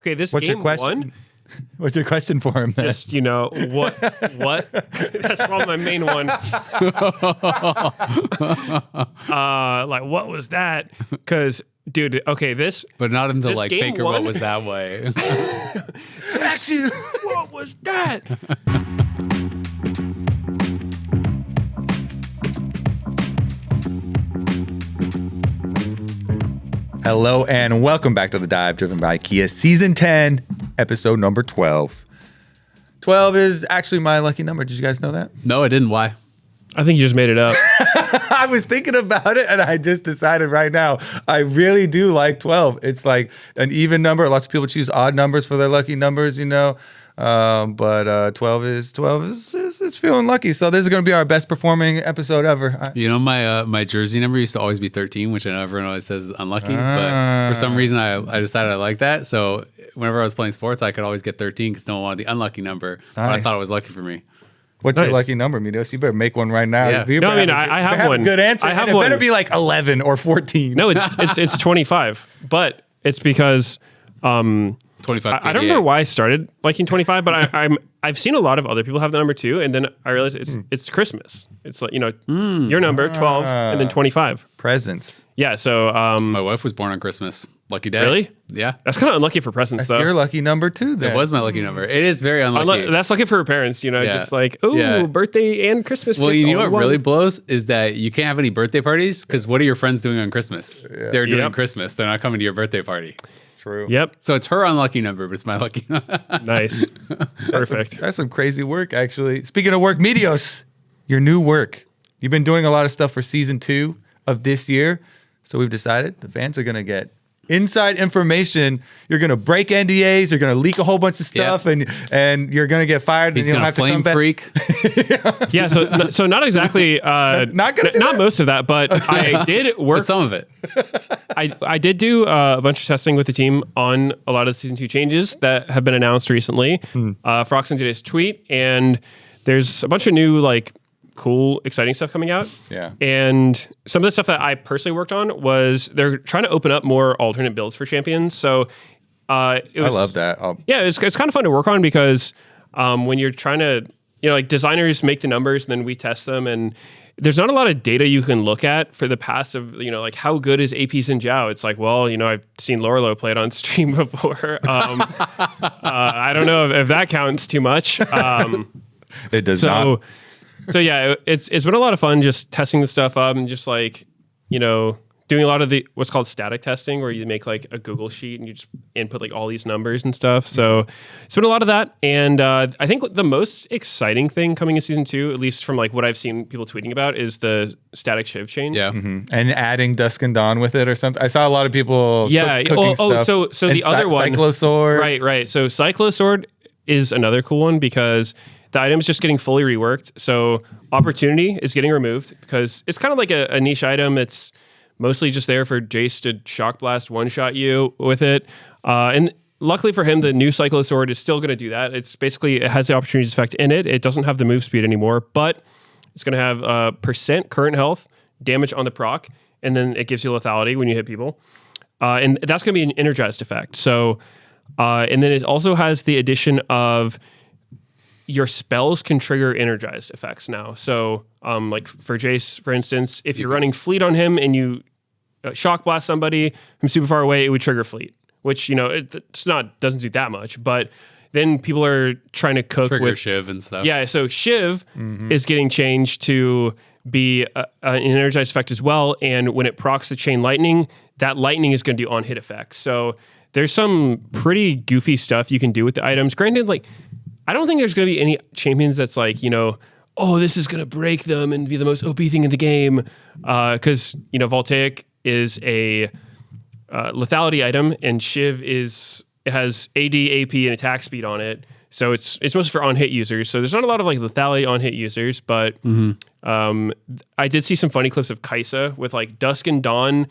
Okay, this What's game your question? one. What's your question for him? Then? Just, what? That's probably my main one. Like, what was that? Because, dude, okay, this. But not him to like game Faker one? what was that way. What was that? Hello and welcome back to The Dive, driven by Kia Season 10, episode number 12. 12 is actually my lucky number. Did you guys know that? No, I didn't. Why? I think you just made it up. I was thinking about it and I just decided right now, I really do like 12. It's like an even number. Lots of people choose odd numbers for their lucky numbers, but 12 is it's feeling lucky. So this is going to be our best performing episode ever. My jersey number used to always be 13, which I know everyone always says is unlucky. But for some reason, I decided I like that. So whenever I was playing sports, I could always get 13 because no one wanted the unlucky number. Nice. But I thought it was lucky for me. What's your lucky number, Meteos? You better make one right now. Yeah. You No, better I have one. A good answer. I have and it one. better be like 11 or 14. No, it's 25, but it's because 25. I don't remember why I started liking 25, but I've seen a lot of other people have the number 2, and then I realized it's Christmas. It's like your number 12 and then 25 presents. Yeah, so My wife was born on Christmas. Lucky day. Really? Yeah. That's kind of unlucky for presents, That's though. your lucky number too. Then It was my lucky number. It is very unlucky. That's lucky for her parents, just like, birthday and Christmas. Well, gift you know all in what one. really blows is that you can't have any birthday parties because what are your friends doing on Christmas? They're doing Yep. Christmas. They're not coming to your birthday party. True. Yep. So it's her unlucky number, but it's my lucky number. Nice. Perfect. That's some crazy work, actually. Speaking of work, Meteos, your new work. You've been doing a lot of stuff for season 2 of this year. So we've decided the fans are going to get inside information. You're going to break NDAs. You're going to leak a whole bunch of stuff, and you're going to get fired. He's and you going don't to have to come flame back. freak. Yeah, so not exactly not most of that, but I did work But some of it. I did do a bunch of testing with the team on a lot of the season 2 changes that have been announced recently. Frox sent today's tweet, and there's a bunch of new cool, exciting stuff coming out. Yeah. And some of the stuff that I personally worked on was they're trying to open up more alternate builds for champions. So I love that. Yeah, it's kind of fun to work on because when you're trying to, designers make the numbers and then we test them, and there's not a lot of data you can look at for the past of, how good is AP Xin Zhao? It's like, well, I've seen Lorelo play it on stream before. I don't know if that counts too much. It does not. So yeah, it's been a lot of fun just testing the stuff up and just doing a lot of the what's called static testing, where you make a Google sheet and you just input all these numbers and stuff. So it's been a lot of that, and I think the most exciting thing coming in season 2, at least from what I've seen people tweeting about, is the static Shiv change. Yeah. And adding Dusk and Dawn with it or something. I saw a lot of people. Cooking stuff. So the other one, Cyclosword. Right. So Cyclosword is another cool one because the item is just getting fully reworked. So Opportunity is getting removed because it's kind of like a niche item. It's mostly just there for Jace to Shock Blast one-shot you with it. And luckily for him, the new Cyclosword is still going to do that. It's basically, it has the Opportunities effect in it. It doesn't have the move speed anymore, but it's going to have percent current health, damage on the proc, and then it gives you lethality when you hit people. And that's going to be an energized effect. So, and then it also has the addition of your spells can trigger energized effects now. So, for Jace, for instance, if you're running Fleet on him and you Shock Blast somebody from super far away, it would trigger Fleet, which, doesn't do that much. But then people are trying to cook Trigger with Shiv and stuff. Yeah, so Shiv is getting changed to be an energized effect as well. And when it procs the Chain Lightning, that lightning is going to do on-hit effects. So there's some pretty goofy stuff you can do with the items. Granted, I don't think there's going to be any champions that's this is going to break them and be the most OP thing in the game. Because, Voltaic is a lethality item, and Shiv it has AD, AP, and attack speed on it. So it's mostly for on-hit users. So there's not a lot of lethality on-hit users, but I did see some funny clips of Kaisa with Dusk and Dawn,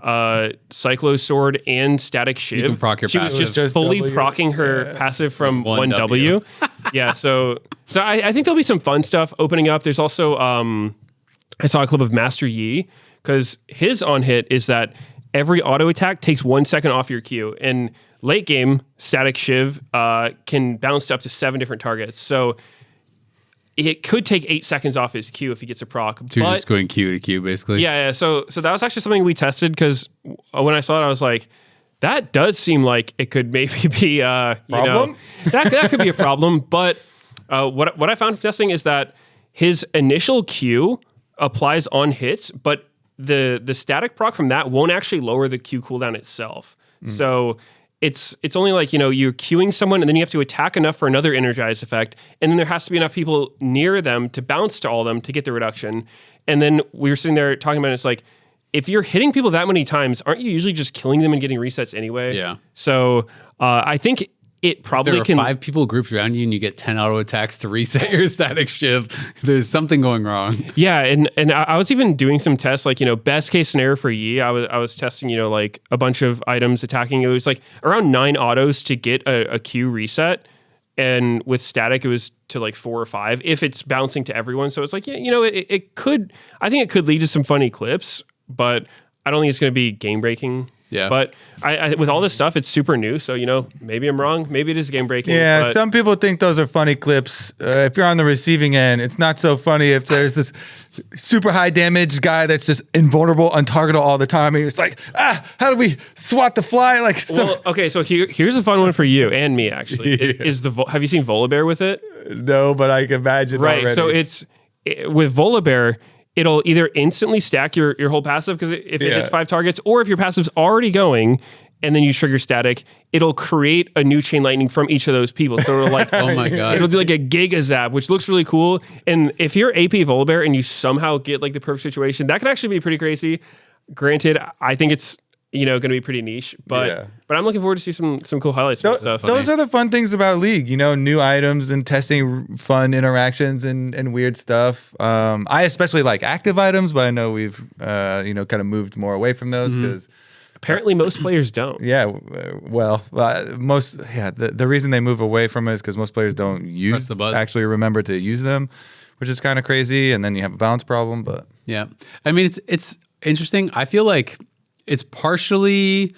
Cyclosword, and Static Shiv. You can proc your she was passive. just fully W. proccing her passive from 1W. 1W. Yeah, so I think there'll be some fun stuff opening up. There's also I saw a clip of Master Yi, because his on-hit is that every auto attack takes 1 second off your Q. And late game, static Shiv can bounce to up to 7 different targets. So it could take 8 seconds off his Q if he gets a proc. So you're just going Q to Q, basically? Yeah. So that was actually something we tested, because when I saw it, I was like, that does seem like it could maybe be, Problem? that could be a problem. But what I found from testing is that his initial Q applies on hits, but the static proc from that won't actually lower the Q cooldown itself. So it's only like, you're queuing someone and then you have to attack enough for another energized effect. And then there has to be enough people near them to bounce to all them to get the reduction. And then we were sitting there talking about it. It's like, if you're hitting people that many times, aren't you usually just killing them and getting resets anyway? Yeah. So I think it probably if there are 5 people grouped around you and you get 10 auto attacks to reset your static Shiv, there's something going wrong. Yeah, and I was even doing some tests, like, best case scenario for Yi, I was testing, like a bunch of items attacking. It was like around 9 autos to get a Q reset. And with static, it was to like 4 or 5 if it's bouncing to everyone. So it's like, it could, I think it could lead to some funny clips, but I don't think it's going to be game breaking. Yeah. But I with all this stuff, it's super new. So, maybe I'm wrong. Maybe it is game breaking. Yeah, but some people think those are funny clips. If you're on the receiving end, it's not so funny if there's this super high damage guy that's just invulnerable, untargetable all the time. And it's like, how do we swat the fly? Like, well, okay, so here's a fun one for you and me, actually. Yeah. Have you seen Volibear with it? No, but I can imagine Right, already. so with Volibear, it'll either instantly stack your whole passive, because if it hits 5 targets, or if your passive's already going and then you trigger static, it'll create a new chain lightning from each of those people. So it'll like, Oh my God. it'll do like a giga zap, which looks really cool. And if you're AP Volibear and you somehow get like the perfect situation, that could actually be pretty crazy. Granted, I think it's going to be pretty niche, but I'm looking forward to see some cool highlights from stuff. Those are the fun things about League, new items and testing fun interactions and weird stuff. I especially like active items, but I know we've kind of moved more away from those because apparently most players don't. Yeah, the reason they move away from it is because most players don't actually remember to use them, which is kind of crazy, and then you have a balance problem. But yeah, I mean it's interesting. I feel like it's partially,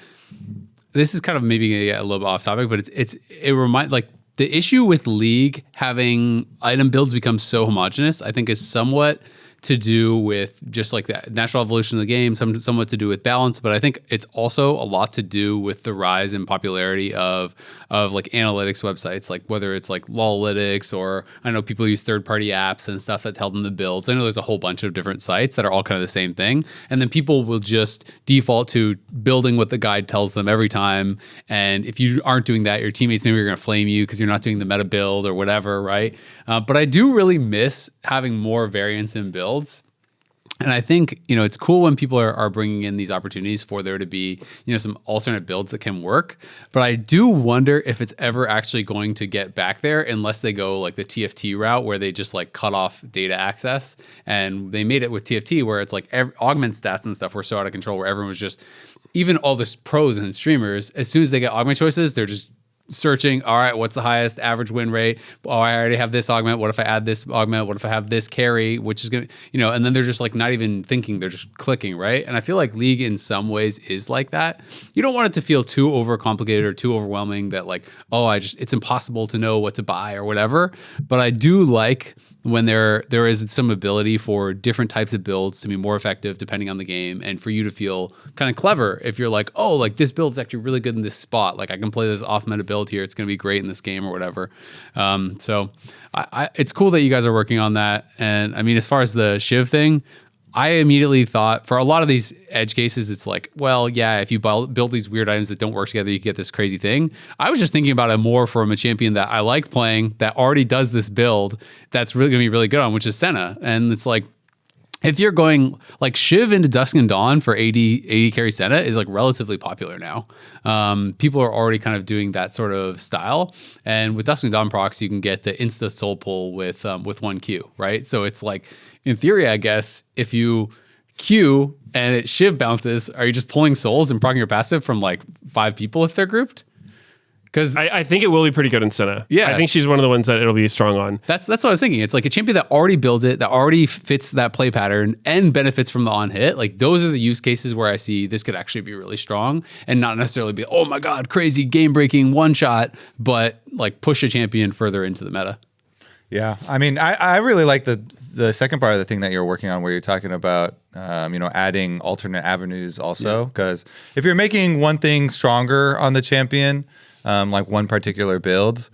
this is kind of maybe gonna get a little bit off topic, but it reminds, like, the issue with League having item builds become so homogenous, I think is somewhat to do with just like the natural evolution of the game, somewhat to do with balance, but I think it's also a lot to do with the rise in popularity of like analytics websites, like whether it's like Lawlytics, or I know people use third-party apps and stuff that tell them the builds. I know there's a whole bunch of different sites that are all kind of the same thing, and then people will just default to building what the guide tells them every time, and if you aren't doing that, your teammates maybe are going to flame you because you're not doing the meta build or whatever, right? But I do really miss having more variance in builds. And I think, it's cool when people are bringing in these opportunities for there to be, some alternate builds that can work. But I do wonder if it's ever actually going to get back there unless they go like the TFT route where they just like cut off data access. And they made it with TFT where it's like augment stats and stuff were so out of control where everyone was just, even all the pros and streamers, as soon as they get augment choices, they're just searching, all right, what's the highest average win rate? Oh, I already have this augment. What if I add this augment? What if I have this carry? Which is going to, and then they're just like not even thinking, they're just clicking, right? And I feel like League in some ways is like that. You don't want it to feel too overcomplicated or too overwhelming that like, it's impossible to know what to buy or whatever. But I do like when there is some ability for different types of builds to be more effective depending on the game, and for you to feel kind of clever if you're like, oh, like this build's actually really good in this spot. Like I can play this off meta build here. It's going to be great in this game or whatever. So it's cool that you guys are working on that. And I mean, as far as the Shiv thing, I immediately thought for a lot of these edge cases, it's like, well, yeah, if you build these weird items that don't work together, you get this crazy thing. I was just thinking about it more from a champion that I like playing that already does this build that's really going to be really good on, which is Senna. And it's like, if you're going like Shiv into Dusk and Dawn for 80 carry Senna is like relatively popular now. People are already kind of doing that sort of style. And with Dusk and Dawn procs, you can get the insta soul pull with 1Q, right? So it's like, in theory, I guess, if you Q and it Shiv bounces, are you just pulling souls and proccing your passive from like 5 people if they're grouped? Because I think it will be pretty good in Senna. Yeah. I think she's one of the ones that it'll be strong on. that's what I was thinking. It's like a champion that already builds it, that already fits that play pattern and benefits from the on hit. Like those are the use cases where I see this could actually be really strong and not necessarily be, oh my God, crazy game breaking one shot, but like push a champion further into the meta. Yeah, I mean, I really like the second part of the thing that you're working on, where you're talking about, adding alternate avenues also. Because if you're making one thing stronger on the champion, like one particular build,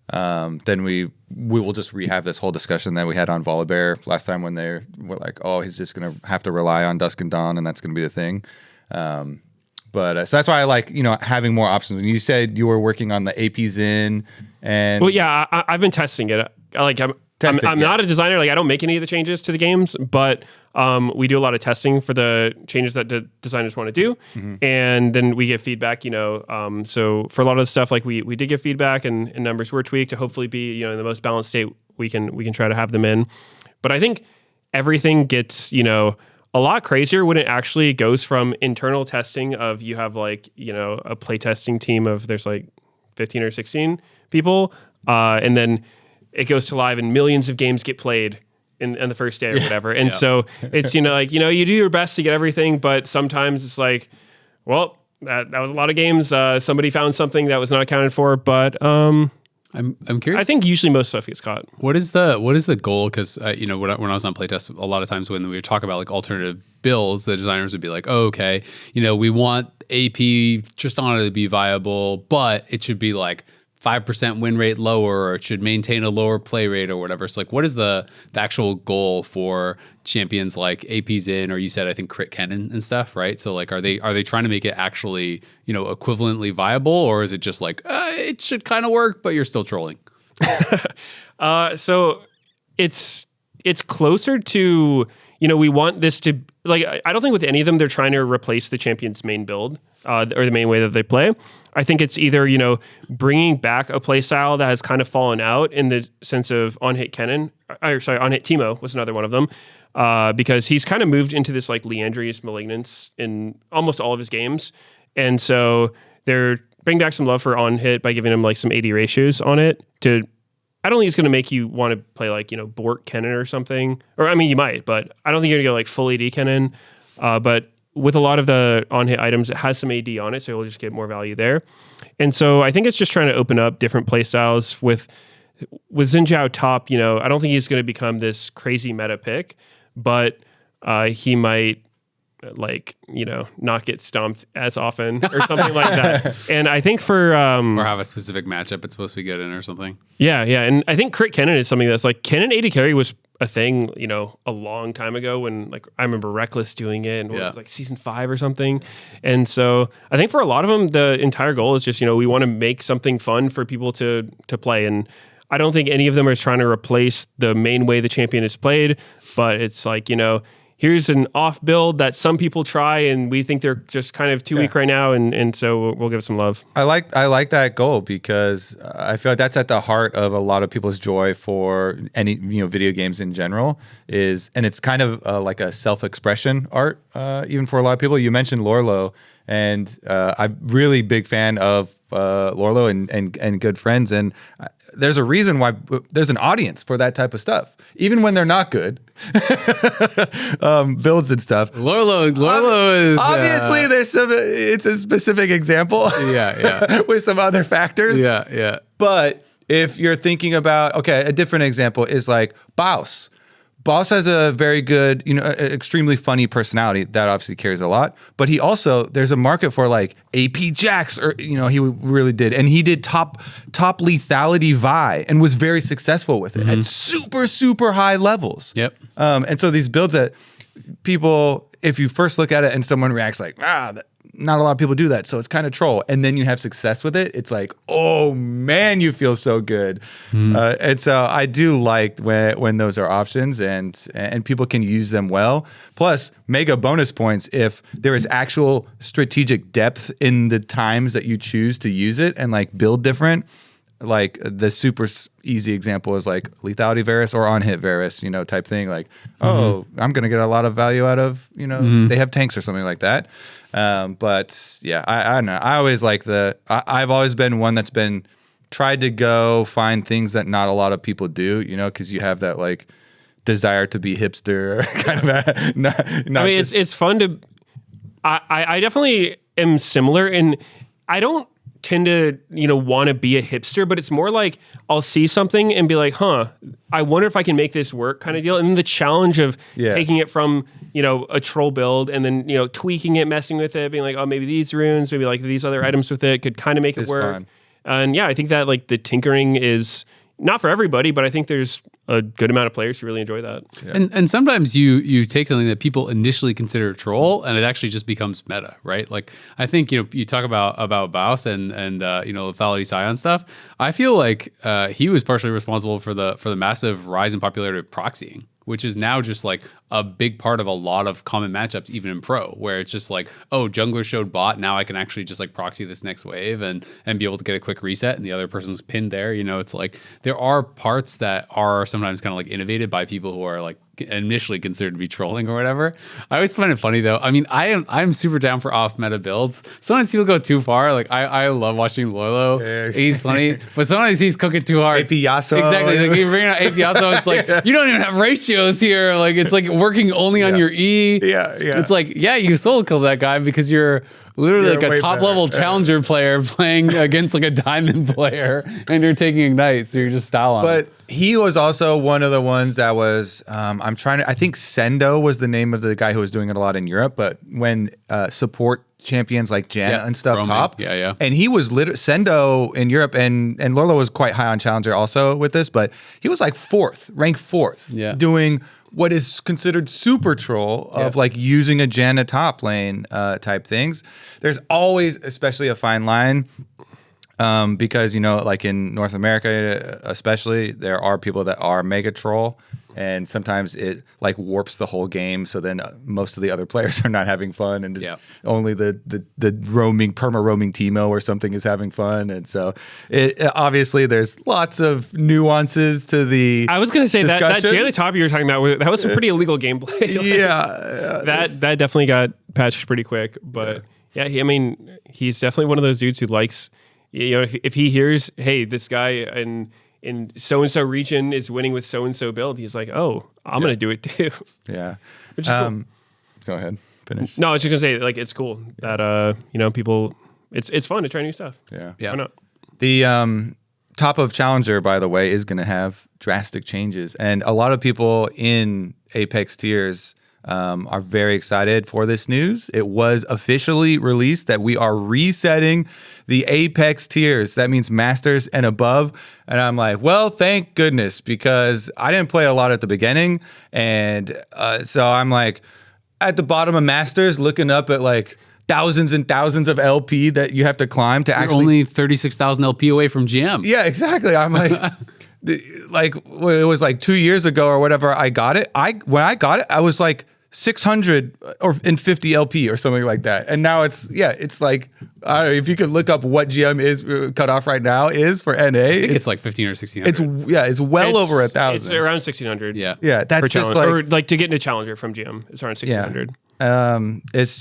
then we will just have this whole discussion that we had on Volibear last time when they were like, oh, he's just gonna have to rely on Dusk and Dawn, and that's gonna be the thing. But so that's why I like, having more options. When you said you were working on the APs in, and Well, yeah, I've been testing it. I'm not a designer. Like I don't make any of the changes to the games, but we do a lot of testing for the changes that designers want to do, and then we get feedback. So for a lot of the stuff, like we did get feedback, and numbers were tweaked to hopefully be in the most balanced state we can try to have them in. But I think everything gets a lot crazier when it actually goes from internal testing of you have like a play testing team of there's like 15 or 16 people, and then it goes to live and millions of games get played in the first day or whatever. And so it's, you do your best to get everything, but sometimes it's like, well, that was a lot of games. Somebody found something that was not accounted for, but I'm curious. I think usually most stuff gets caught. What is the goal? Because when I was on playtest, a lot of times when we would talk about like alternative builds, the designers would be like, "Oh, okay, we want AP Tristana to be viable, but it should be like 5% win rate lower, or it should maintain a lower play rate or whatever." So like, what is the actual goal for champions like AP's in, or you said, I think Crit Cannon and stuff, right? So like, are they trying to make it actually, equivalently viable, or is it just like, it should kind of work, but you're still trolling? So it's closer to, we want this to, like, I don't think with any of them, they're trying to replace the champion's main build, or the main way that they play. I think it's either, bringing back a play style that has kind of fallen out in the sense of on-hit Kennen, on-hit Teemo was another one of them, because he's kind of moved into this like Leandrius Malignance in almost all of his games. And so they're bringing back some love for on-hit by giving him like some AD ratios on it I don't think it's going to make you want to play like, Bork Kennen or something. Or, I mean, you might, but I don't think you're going to go like full AD Kennen. But with a lot of the on-hit items, it has some AD on it, so you'll just get more value there. And so I think it's just trying to open up different play styles with Xin Zhao top. I don't think he's going to become this crazy meta pick, but he might not get stumped as often or something like that. And I think for or have a specific matchup it's supposed to be good in or something. Yeah. And I think Crit Kennen is something that's like Kennen AD carry was a thing, a long time ago when like I remember Reckless doing it and it was like season 5 or something. And so I think for a lot of them, the entire goal is just, we want to make something fun for people to play. And I don't think any of them are trying to replace the main way the champion is played, but it's like, here's an off build that some people try and we think they're just kind of too weak right now, and so we'll give it some love. I like that goal because I feel like that's at the heart of a lot of people's joy for any video games in general and it's kind of like a self-expression art even for a lot of people. You mentioned Lorlo, and I'm really big fan of Lorlo and good friends, and there's a reason why there's an audience for that type of stuff, even when they're not good builds and stuff. Lorlo is obviously it's a specific example. Yeah. With some other factors. Yeah. But if you're thinking about, a different example is like Baus. Boss has a very good, extremely funny personality that obviously carries a lot. But he also, there's a market for like AP Jax, or he really did, and he did top lethality Vi and was very successful with it at super super high levels. Yep. And so these builds that people, if you first look at it and someone reacts like, not a lot of people do that, so it's kind of troll. And then you have success with it, it's like, oh man, you feel so good. And so I do like when those are options and people can use them well. Plus, mega bonus points if there is actual strategic depth in the times that you choose to use it and like build different. like the super easy example is like lethality Varus or on hit Varus, type thing. Like, oh, I'm gonna get a lot of value out of they have tanks or something like that. But yeah, I don't know. I always like I've always been one that's been tried to go find things that not a lot of people do, because you have that like desire to be hipster kind of. Not I mean, it's fun to. I definitely am similar, and I don't tend to want to be a hipster, but it's more like I'll see something and be like, I wonder if I can make this work kind of deal. And then the challenge of taking it from a troll build and then tweaking it, messing with it, being like, oh, maybe these runes, maybe like these other items with it could kind of make it work. Fun. And yeah, I think that like the tinkering is not for everybody, but I think there's a good amount of players who really enjoy that. Yeah. And sometimes you take something that people initially consider a troll and it actually just becomes meta, right? Like I think you talk about Baus and lethality Scion stuff. I feel like he was partially responsible for the massive rise in popularity of proxying, which is now just like a big part of a lot of common matchups, even in pro, where it's just like, oh, jungler showed bot, now I can actually just like proxy this next wave and be able to get a quick reset and the other person's pinned there. It's like there are parts that are sometimes kind of like innovated by people who are like initially considered to be trolling or whatever. I always find it funny though. I mean, I'm super down for off meta builds. Sometimes people go too far. Like I love watching Lolo. Yeah. He's funny, but sometimes he's cooking too hard. AP Yasuo. Exactly. Like you bring out AP Yasuo, it's like you don't even have ratios here. Like it's like working only on your E. Yeah. It's like, you solo kill that guy because you're literally like a top level challenger player playing against like a diamond player and you're taking ignite, so you're just style on But he was also one of the ones that was I think Sendo was the name of the guy who was doing it a lot in Europe, but when support champions like Janna and stuff roaming. top. Yeah. And he was Sendo in Europe and Lolo was quite high on challenger also with this, but he was like ranked fourth, doing what is considered super troll of like using a Janna top lane type things. There's always, especially a fine line, because like in North America especially, there are people that are mega troll, and sometimes it like warps the whole game. So then most of the other players are not having fun, and only the perma roaming Teemo or something is having fun. And so it obviously there's lots of nuances to the. I was going to say that Janna top you were talking about, that was some pretty illegal gameplay. Like, that definitely got patched pretty quick. But he's definitely one of those dudes who likes, if he hears, hey, this guy in so-and-so region is winning with so-and-so build, he's like, oh, I'm going to do it too. Yeah. Which is cool. Go ahead. Finish. No, I was just going to say, like, it's cool that, people, it's fun to try new stuff. Yeah. Why not? The top of Challenger, by the way, is going to have drastic changes. And a lot of people in Apex tiers are very excited for this news. It was officially released that we are resetting the Apex tiers. That means Masters and above. And I'm like, well, thank goodness, because I didn't play a lot at the beginning. And so I'm like at the bottom of Masters looking up at like thousands and thousands of LP that you have to climb to You're only 36,000 LP away from GM. Yeah, exactly. I'm like, like it was like 2 years ago or whatever I got it. When I got it, I was like 600 or in 50 LP or something like that. And now it's like, I don't know, if you could look up what GM is cut off right now is for NA. I think it's like 15 or 1600. It's well over 1,000. It's around 1600. Yeah. That's just like, or like to get into Challenger from GM, it's around 1600. It's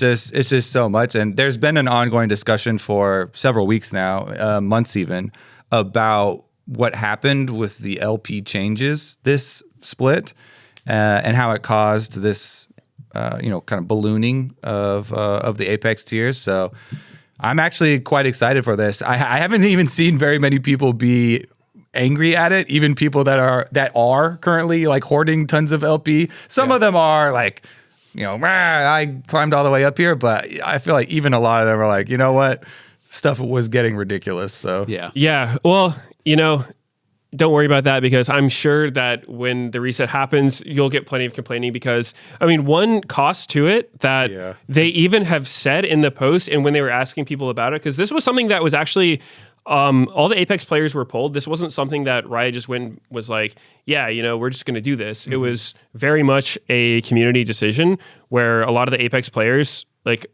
just so much. And there's been an ongoing discussion for several weeks now, months even, about what happened with the LP changes this split and how it caused this kind of ballooning of the Apex tiers. So I'm actually quite excited for this. I haven't even seen very many people be angry at it. Even people that are currently like hoarding tons of LP. Some of them are like, I climbed all the way up here, but I feel like even a lot of them are like, you know what, stuff was getting ridiculous. So yeah. Well, don't worry about that, because I'm sure that when the reset happens, you'll get plenty of complaining, because, one cost to it that they even have said in the post and when they were asking people about it, because this was something that was actually, all the Apex players were polled. This wasn't something that Riot just was like, we're just going to do this. Mm-hmm. It was very much a community decision where a lot of the Apex players, like,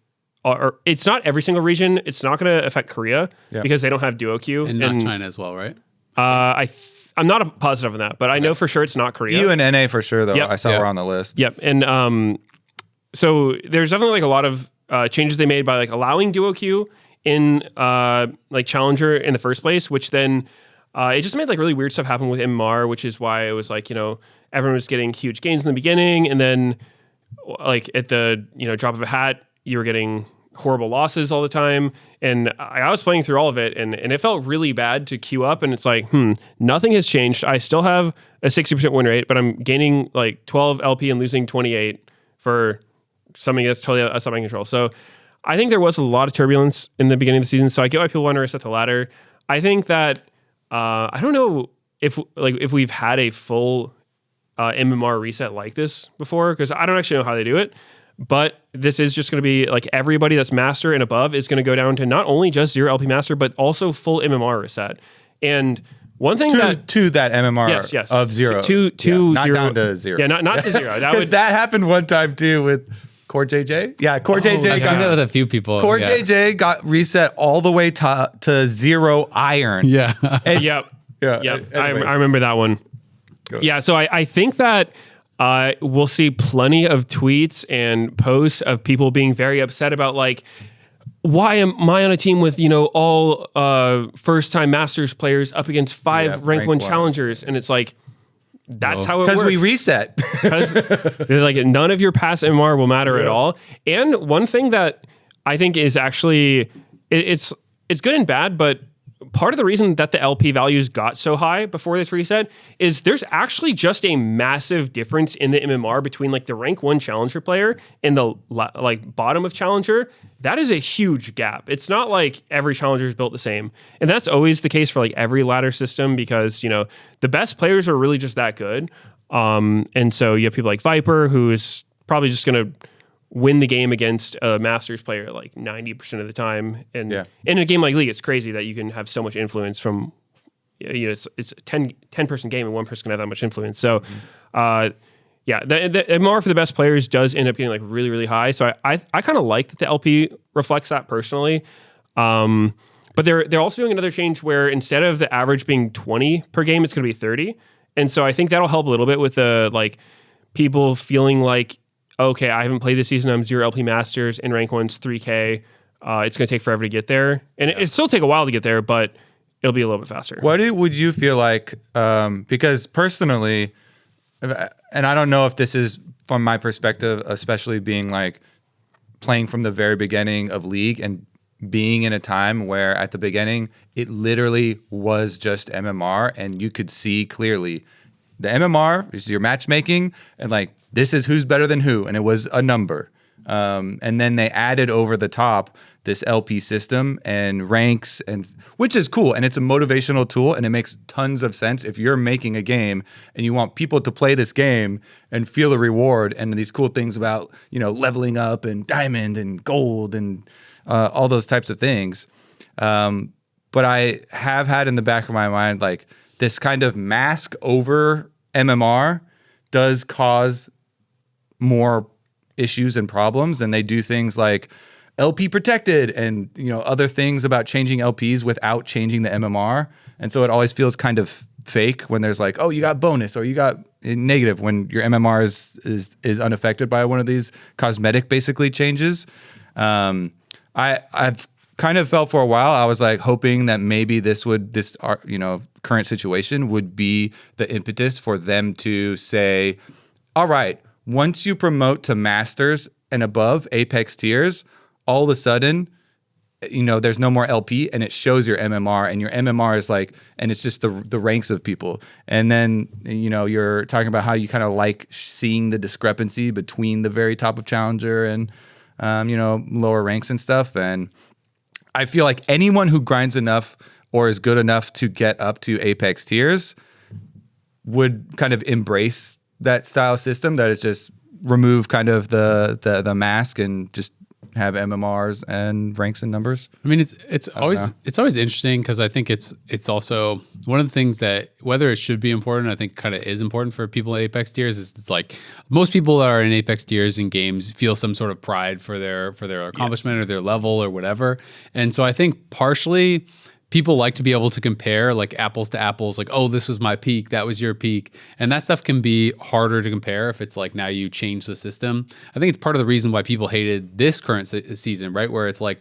it's not every single region. It's not going to affect Korea because they don't have duo queue. And not China as well, right? I'm not positive on that, but I know for sure it's not Korea. EU and NA for sure, though. Yep. I saw we're on the list. Yep. And so there's definitely like a lot of changes they made by like allowing duo queue in like Challenger in the first place, which then it just made like really weird stuff happen with MMR, which is why it was like, everyone was getting huge gains in the beginning. And then like at the, drop of a hat, you were getting horrible losses all the time. And I was playing through all of it and it felt really bad to queue up. And it's like, nothing has changed. I still have a 60% win rate, but I'm gaining like 12 LP and losing 28 for something that's totally outside my control. So I think there was a lot of turbulence in the beginning of the season. So I get why people want to reset the ladder. I think that, I don't know if we've had a full MMR reset like this before, because I don't actually know how they do it. But this is just going to be like everybody that's master and above is going to go down to not only just 0 LP master, but also full MMR reset. And one thing to that MMR yes. of 0. Not 0. Down to 0. Yeah, not to 0. That happened one time too with Core JJ. Yeah, Core JJ I've done that with a few people. Core JJ got reset all the way to 0 iron. Yeah. Yep. Yeah. I remember that one. Yeah, so I think that we'll see plenty of tweets and posts of people being very upset about like, why am I on a team with, all first-time Masters players up against 5 rank 1 challengers? And it's like, that's how it works. Because we reset. Because like none of your past MMR will matter at all. And one thing that I think is actually, it's good and bad, but part of the reason that the LP values got so high before this reset is there's actually just a massive difference in the MMR between like the rank 1 challenger player and the like bottom of challenger. That is a huge gap. It's not like every challenger is built the same. And that's always the case for like every ladder system because, the best players are really just that good. And so you have people like Viper who is probably just going to win the game against a Masters player like 90% of the time. And in a game like League, it's crazy that you can have so much influence from, it's a 10 person game and one person can have that much influence. So, the MR for the best players does end up getting like really, really high. So I kind of like that the LP reflects that personally. But they're also doing another change where instead of the average being 20 per game, it's going to be 30. And so I think that'll help a little bit with the like people feeling like, okay, I haven't played this season. I'm 0 LP Masters and rank 1's 3K. It's going to take forever to get there. And it'll still take a while to get there, but it'll be a little bit faster. What would you feel like, because personally, and I don't know if this is from my perspective, especially being like playing from the very beginning of League and being in a time where at the beginning, it literally was just MMR and you could see clearly the MMR is your matchmaking and like, this is who's better than who, and it was a number. And then they added over the top this LP system and ranks, and which is cool, and it's a motivational tool, and it makes tons of sense if you're making a game and you want people to play this game and feel the reward and these cool things about leveling up and diamond and gold and all those types of things. But I have had in the back of my mind like this kind of mask over MMR does cause more issues and problems, and they do things like LP protected and other things about changing LPs without changing the MMR, and so it always feels kind of fake when there's like, oh, you got bonus or you got negative when your MMR is unaffected by one of these cosmetic basically changes. I've kind of felt for a while I was like hoping that maybe this current situation would be the impetus for them to say, all right, once you promote to Masters and above Apex tiers, all of a sudden, there's no more LP and it shows your MMR, and your MMR is like, and it's just the ranks of people. And then, you're talking about how you kind of like seeing the discrepancy between the very top of Challenger and, lower ranks and stuff. And I feel like anyone who grinds enough or is good enough to get up to Apex tiers would kind of embrace that style system that is just remove kind of the mask and just have MMRs and ranks and numbers. I mean, it's always interesting because I think it's also one of the things that whether it should be important, I think kind of is important for people at Apex tiers. Is it's like most people that are in Apex tiers in games feel some sort of pride for their accomplishment or their level or whatever, and so I think partially people like to be able to compare like apples to apples, like, oh, this was my peak, that was your peak. And that stuff can be harder to compare if it's like now you change the system. I think it's part of the reason why people hated this current season, right? Where it's like,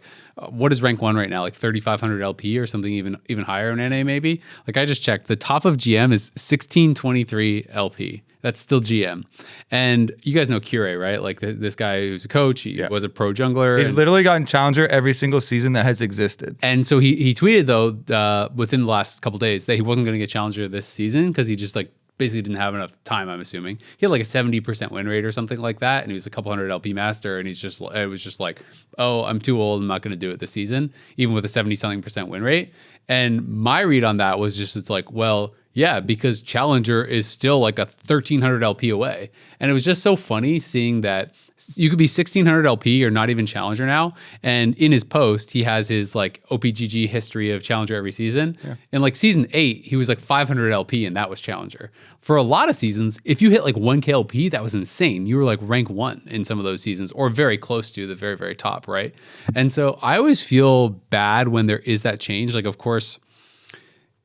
what is rank 1 right now? Like 3,500 LP or something even higher in NA maybe? Like I just checked, the top of GM is 1623 LP. That's still GM. And you guys know Cure, right? Like this guy who's a coach, he was a pro jungler. He's literally gotten Challenger every single season that has existed. And so he tweeted, though, within the last couple of days that he wasn't going to get Challenger this season because he just like basically didn't have enough time, I'm assuming. He had like a 70% win rate or something like that. And he was a couple hundred LP master. And it was just like, oh, I'm too old. I'm not going to do it this season, even with a 70-something% win rate. And my read on that was just, it's like, well, yeah, because Challenger is still like a 1,300 LP away. And it was just so funny seeing that you could be 1,600 LP or not even Challenger now. And in his post, he has his like OPGG history of Challenger every season. Yeah. In like season 8, he was like 500 LP and that was Challenger. For a lot of seasons, if you hit like 1K LP, that was insane. You were like rank 1 in some of those seasons or very close to the very, very top, right? And so I always feel bad when there is that change. Like, of course,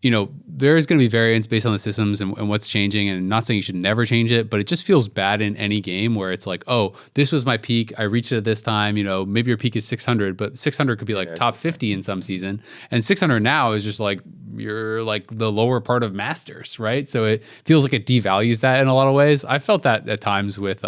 you know, there's going to be variance based on the systems and what's changing, and not saying you should never change it, but it just feels bad in any game where it's like, oh, this was my peak. I reached it at this time. You know, maybe your peak is 600, but 600 could be like top 50 in some season. And 600 now is just like, you're like the lower part of Masters, right? So it feels like it devalues that in a lot of ways. I felt that at times with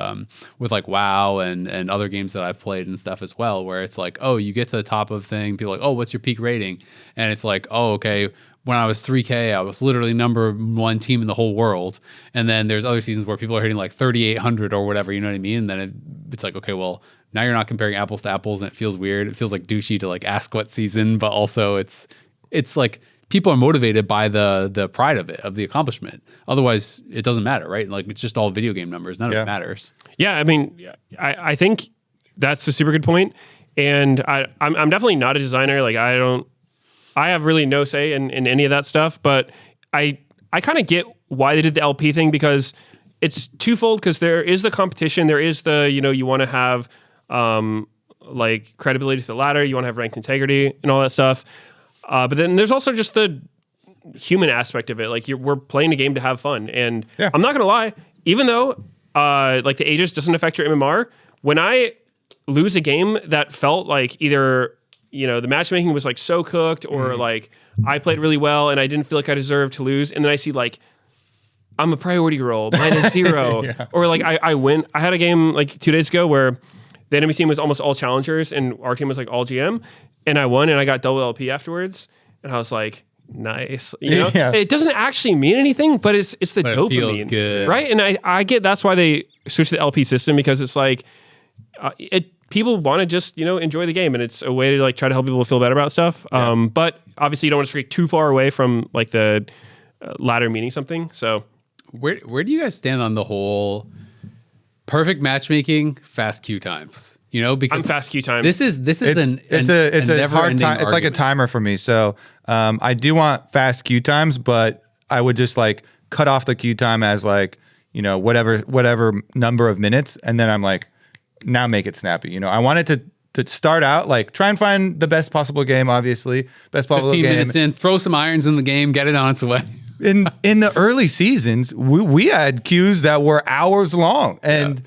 like WoW and other games that I've played and stuff as well, where it's like, oh, you get to the top of the thing, people are like, oh, what's your peak rating? And it's like, oh, okay, when I was 3K, I was literally number 1 team in the whole world. And then there's other seasons where people are hitting like 3,800 or whatever, you know what I mean? And then it's like, okay, well, now you're not comparing apples to apples and it feels weird. It feels like douchey to like ask what season, but also it's like people are motivated by the pride of it, of the accomplishment. Otherwise, it doesn't matter, right? Like it's just all video game numbers. None of it matters. Yeah, I mean, I think that's a super good point. And I'm definitely not a designer. Like I have really no say in any of that stuff, but I kind of get why they did the LP thing, because it's twofold, because there is the competition, there is the, you know, you want to have like credibility to the ladder, you want to have ranked integrity and all that stuff. But then there's also just the human aspect of it. Like we're playing the game to have fun. And I'm not going to lie, even though like the Aegis doesn't affect your MMR, when I lose a game that felt like either, you know, the matchmaking was like so cooked, or like I played really well and I didn't feel like I deserved to lose, and then I see like I'm a priority roll -0, or like I win. I had a game like 2 days ago where the enemy team was almost all challengers and our team was like all GM, and I won and I got double LP afterwards, and I was like, nice, you know. It doesn't actually mean anything, but it's the dopamine, it feels good, right? And I get that's why they switched to the LP system, because it's like people want to just, you know, enjoy the game, and it's a way to like try to help people feel better about stuff. But obviously you don't want to stray too far away from like the ladder meaning something. So where do you guys stand on the whole perfect matchmaking, fast queue times? You know, because I'm fast queue times. This is it's a hard time. It's like a timer for me. So I do want fast queue times, but I would just like cut off the queue time as like, you know, whatever number of minutes, and then I'm like, now make it snappy. You know, I want it to start out like try and find the best possible game, obviously. Best possible 15 game. minutes in, throw some irons in the game, get it on its way. In the early seasons, we had queues that were hours long, and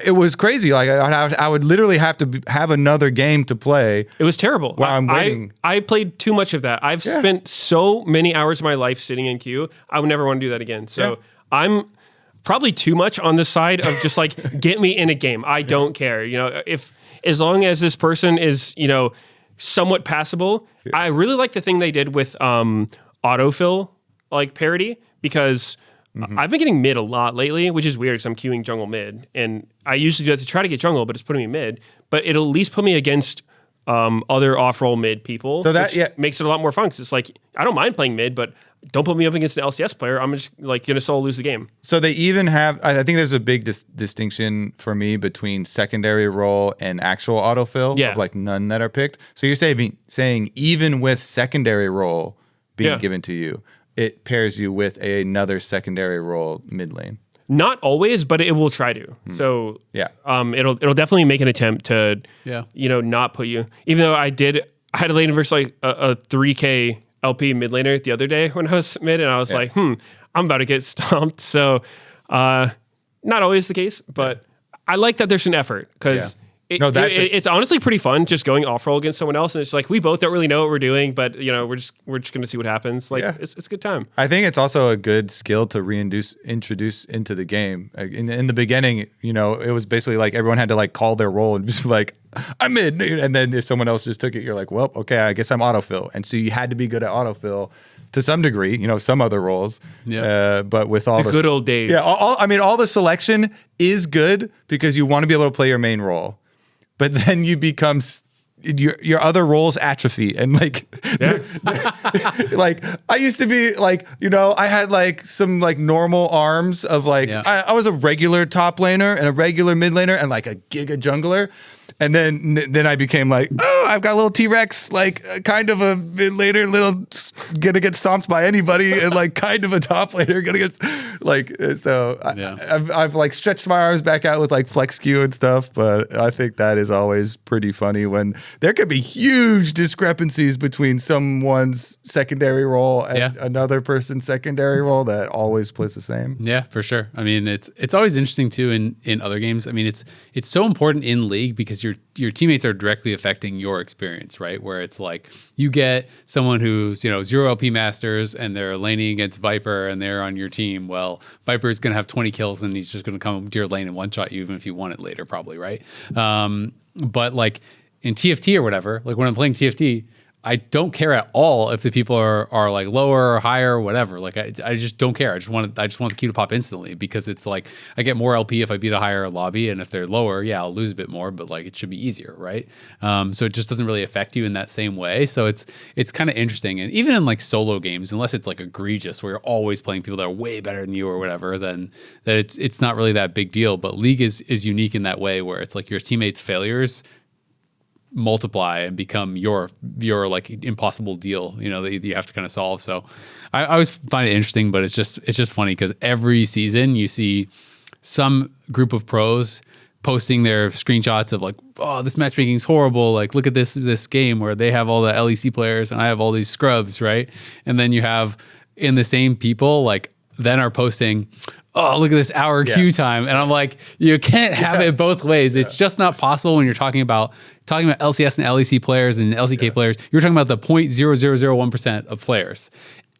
it was crazy. Like I would literally have to have another game to play. It was terrible. While I'm waiting. I played too much of that. I've spent so many hours of my life sitting in queue. I would never want to do that again. So I'm probably too much on the side of just like, get me in a game. I don't care. You know, as long as this person is, you know, somewhat passable. I really like the thing they did with autofill like parity, because I've been getting mid a lot lately, which is weird because I'm queuing jungle mid, and I usually do that to try to get jungle, but it's putting me mid. But it'll at least put me against other off-roll mid people, so that makes it a lot more fun, because it's like, I don't mind playing mid, but don't put me up against an LCS player. I'm just like going to solo lose the game. So they even have, I think there's a big distinction for me between secondary role and actual autofill of like none that are picked. So you're saying even with secondary role being given to you, it pairs you with another secondary role mid lane. Not always, but it will try to. So it'll definitely make an attempt to you know, not put you. Even though I had a lane versus like a 3K LP mid laner the other day when I was mid, and I was like, I'm about to get stomped. So not always the case, but I like that there's an effort because it's honestly pretty fun just going off roll against someone else, and it's like we both don't really know what we're doing, but we're just gonna see what happens. Like it's a good time. I think it's also a good skill to introduce into the game. In the beginning, it was basically like everyone had to like call their role and just like I'm mid, and then if someone else just took it, you're like, well, okay, I guess I'm autofill, and so you had to be good at autofill to some degree, some other roles. Yeah. But with all the good old days. Yeah. All the selection is good because you want to be able to play your main role. But then you become your other roles atrophy, and like I used to be like I had like some like normal arms of like I was a regular top laner and a regular mid laner and like a giga jungler. And then I became like, I've got a little T-Rex, like kind of a mid laner, gonna get stomped by anybody, and like kind of a top laner, gonna get like so. I've like stretched my arms back out with like flex Q and stuff, but I think that is always pretty funny when there could be huge discrepancies between someone's secondary role and another person's secondary role that always plays the same. Yeah, for sure. I mean, it's always interesting too in other games. I mean, it's so important in League because your teammates are directly affecting your experience, right? Where it's like you get someone who's 0 LP masters and they're laning against Viper and they're on your team. Well, Viper is going to have 20 kills and he's just going to come to your lane and one shot you even if you want it later, probably, right? But like in TFT or whatever, like when I'm playing TFT, I don't care at all if the people are like lower or higher or whatever. Like I just don't care. I just want the queue to pop instantly because it's like I get more LP if I beat a higher lobby, and if they're lower, I'll lose a bit more, but like it should be easier, right? So it just doesn't really affect you in that same way. So it's kind of interesting. And even in like solo games, unless it's like egregious where you're always playing people that are way better than you or whatever, then that it's not really that big deal. But League is unique in that way where it's like your teammates' failures multiply and become your like impossible deal, that you have to kind of solve. So I always find it interesting, but it's just funny because every season you see some group of pros posting their screenshots of like, oh, this matchmaking is horrible. Like, look at this game where they have all the LEC players and I have all these scrubs, right? And then you have in the same people like then are posting, oh, look at this hour queue time. And I'm like, you can't have it both ways. It's just not possible when you're talking about LCS and LEC players and LCK players. You're talking about the 0.0001% of players.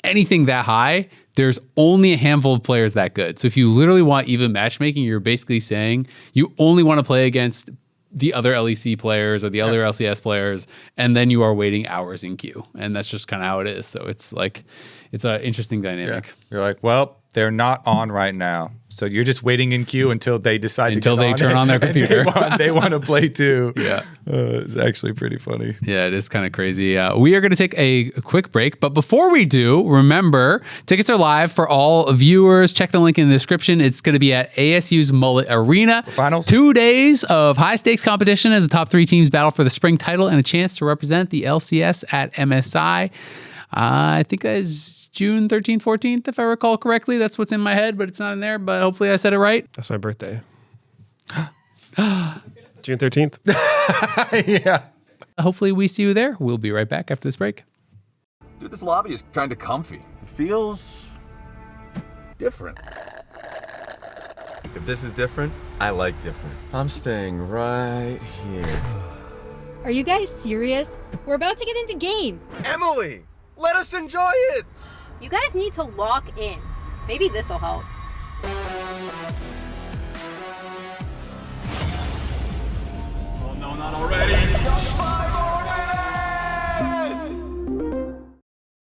Anything that high, there's only a handful of players that good. So if you literally want even matchmaking, you're basically saying you only want to play against the other LEC players or the other LCS players, and then you are waiting hours in queue. And that's just kind of how it is. So it's like, it's an interesting dynamic. Yeah. You're like, well, they're not on right now. So you're just waiting in queue until they decide until they turn on their computer. They want to play too. Yeah. It's actually pretty funny. Yeah, it is kind of crazy. We are going to take a quick break. But before we do, remember, tickets are live for all viewers. Check the link in the description. It's going to be at ASU's Mullet Arena. Finals. 2 days of high-stakes competition as the top 3 teams battle for the spring title and a chance to represent the LCS at MSI. I think that is June 13th, 14th, if I recall correctly. That's what's in my head, but it's not in there. But hopefully I said it right. That's my birthday. June 13th. Yeah. Hopefully we see you there. We'll be right back after this break. Dude, this lobby is kind of comfy. It feels different. If this is different, I like different. I'm staying right here. Are you guys serious? We're about to get into game. Emily, let us enjoy it. You guys need to lock in. Maybe this'll help. Oh no, not already.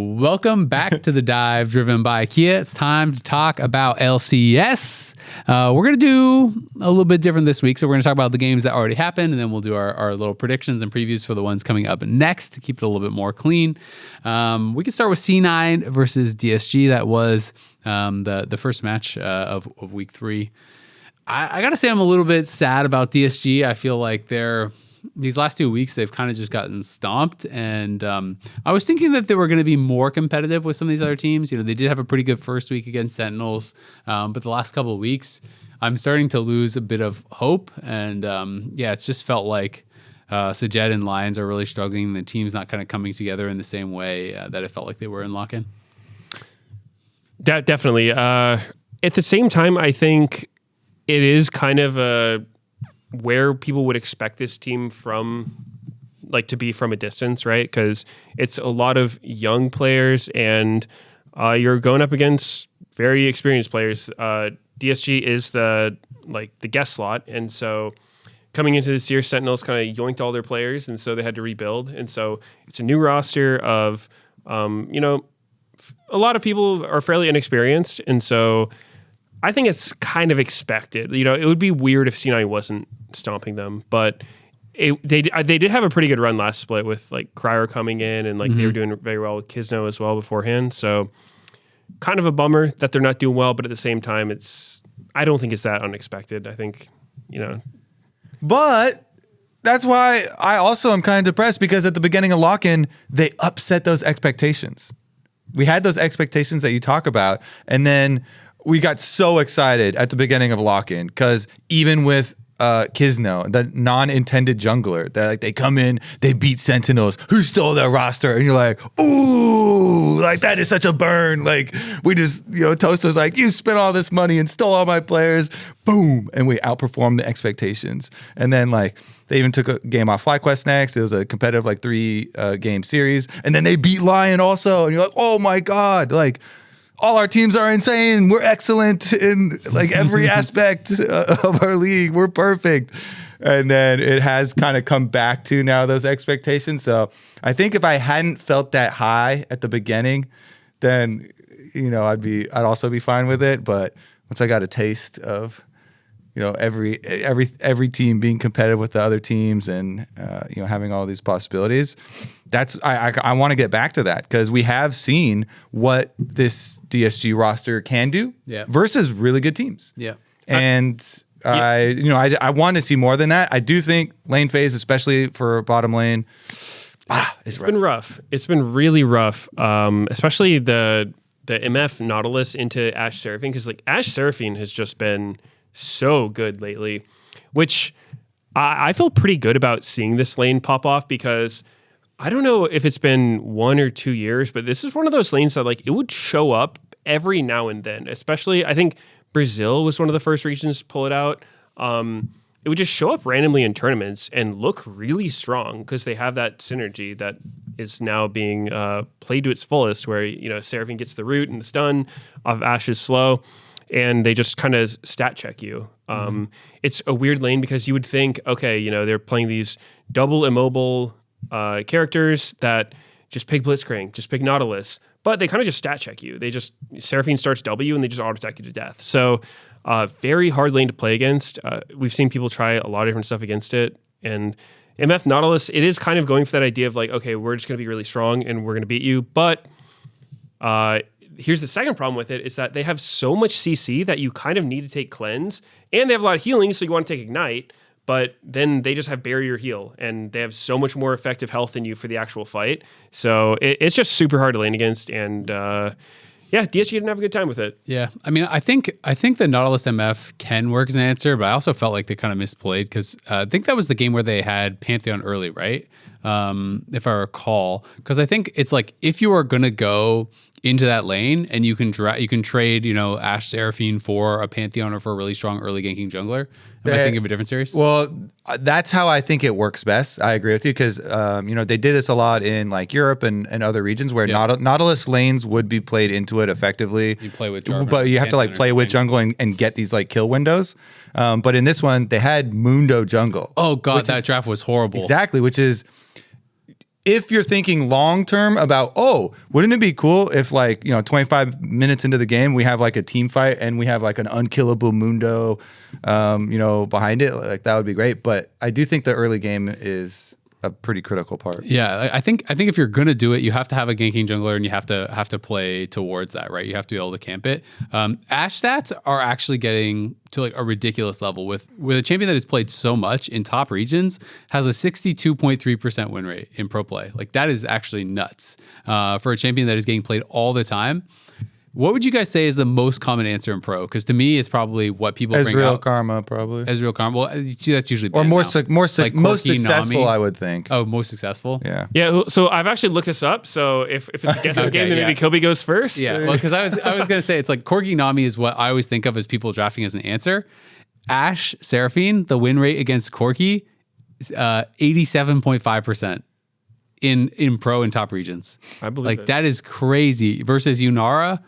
Welcome back to the dive driven by Kia. It's time to talk about LCS. We're going to do a little bit different this week. So we're going to talk about the games that already happened, and then we'll do our little predictions and previews for the ones coming up next to keep it a little bit more clean. We can start with C9 versus DSG. That was the first match of week 3. I got to say I'm a little bit sad about DSG. I feel like these last 2 weeks, they've kind of just gotten stomped. And I was thinking that they were going to be more competitive with some of these other teams. They did have a pretty good first week against Sentinels. But the last couple of weeks, I'm starting to lose a bit of hope. And it's just felt like Sajed and Lions are really struggling. The team's not kind of coming together in the same way that it felt like they were in lock-in. Definitely. At the same time, I think it is kind of where people would expect this team from, like to be from a distance, right? Because it's a lot of young players, and you're going up against very experienced players. DSG is the guest slot, and so coming into this year, Sentinels kind of yoinked all their players, and so they had to rebuild. And so it's a new roster of, a lot of people are fairly inexperienced, and so I think it's kind of expected. It would be weird if C9 wasn't stomping them, but they did have a pretty good run last split with like Cryer coming in, and like they were doing very well with Kisno as well beforehand. So kind of a bummer that they're not doing well, but at the same time, I don't think it's that unexpected. I think, But that's why I also am kind of depressed, because at the beginning of lock-in, they upset those expectations. We had those expectations that you talk about, and then we got so excited at the beginning of lock-in, because even with Kisno, the non-intended jungler, that like they come in, they beat Sentinels, who stole their roster, and you're like, ooh, like that is such a burn. Like we just, Toast was like, you spent all this money and stole all my players, boom, and we outperformed the expectations. And then like they even took a game off FlyQuest next. It was a competitive like 3 game series, and then they beat LYON also, and you're like, oh my god, like all our teams are insane. We're excellent in like every aspect of our league. We're perfect. And then it has kind of come back to now those expectations. So I think if I hadn't felt that high at the beginning, then, I'd also be fine with it. But once I got a taste of, every team being competitive with the other teams, and having all these possibilities, I want to get back to that, because we have seen what this DSG roster can do versus really good teams. Yeah, and I want to see more than that. I do think lane phase, especially for bottom lane, it's been rough. It's been really rough, especially the MF Nautilus into Ashe Seraphine, because like Ashe Seraphine has just been so good lately, which I feel pretty good about seeing this lane pop off, because I don't know if it's been 1 or 2 years, but this is one of those lanes that like it would show up every now and then. Especially, I think Brazil was one of the first regions to pull it out. It would just show up randomly in tournaments and look really strong, because they have that synergy that is now being played to its fullest, where Seraphine gets the root and the stun of Ashe's slow, and they just kind of stat check you. It's a weird lane, because you would think, okay, they're playing these double immobile characters that just pick Blitzcrank, just pick Nautilus, but they kind of just stat check you. Seraphine starts W, and they just auto attack you to death. So very hard lane to play against. We've seen people try a lot of different stuff against it, and MF Nautilus, it is kind of going for that idea of like, okay, we're just going to be really strong and we're going to beat you. But here's the second problem with it, is that they have so much CC that you kind of need to take cleanse, and they have a lot of healing, so you want to take ignite, but then they just have barrier heal, and they have so much more effective health than you for the actual fight. So it's just super hard to lane against, and DSG didn't have a good time with it. Yeah, I mean, I think the Nautilus MF can work as an answer, but I also felt like they kind of misplayed, because I think that was the game where they had Pantheon early, right? If I recall, because I think it's like, if you are gonna go into that lane and you can trade, Ashe Seraphine for a Pantheon or for a really strong early ganking jungler. Am I thinking of a different series? Well, that's how I think it works best. I agree with you, because they did this a lot in like Europe and other regions where Nautilus lanes would be played into it effectively. You play with Jarvan, but you have to like play with jungle and get these like kill windows. But in this one, they had Mundo jungle. Oh god, that draft was horrible. Exactly, which is, if you're thinking long term about, wouldn't it be cool if 25 minutes into the game we have like a team fight and we have like an unkillable Mundo, behind it, like that would be great. But I do think the early game is a pretty critical part. Yeah, I think if you're gonna do it, you have to have a ganking jungler, and you have to play towards that, right? You have to be able to camp it. Ashe stats are actually getting to like a ridiculous level with a champion that has played so much in top regions, has a 62.3% win rate in pro play. Like that is actually nuts for a champion that is getting played all the time. What would you guys say is the most common answer in pro? Because to me, it's probably what people bring Ezreal out. Karma, probably. Ezreal Karma. Well, that's usually Or banned more, now. most Corki, successful, Nami. I would think. Oh, most successful? Yeah. Yeah, so I've actually looked this up. So if it's a guessing Okay, game, then maybe yeah. Kobe goes first. Yeah, well, because I was gonna say it's like Corgi Nami is what I always think of as people drafting as an answer. Ashe Seraphine, the win rate against Corki, 87.5% in pro and top regions. I believe like it. that is crazy. Versus Yunara,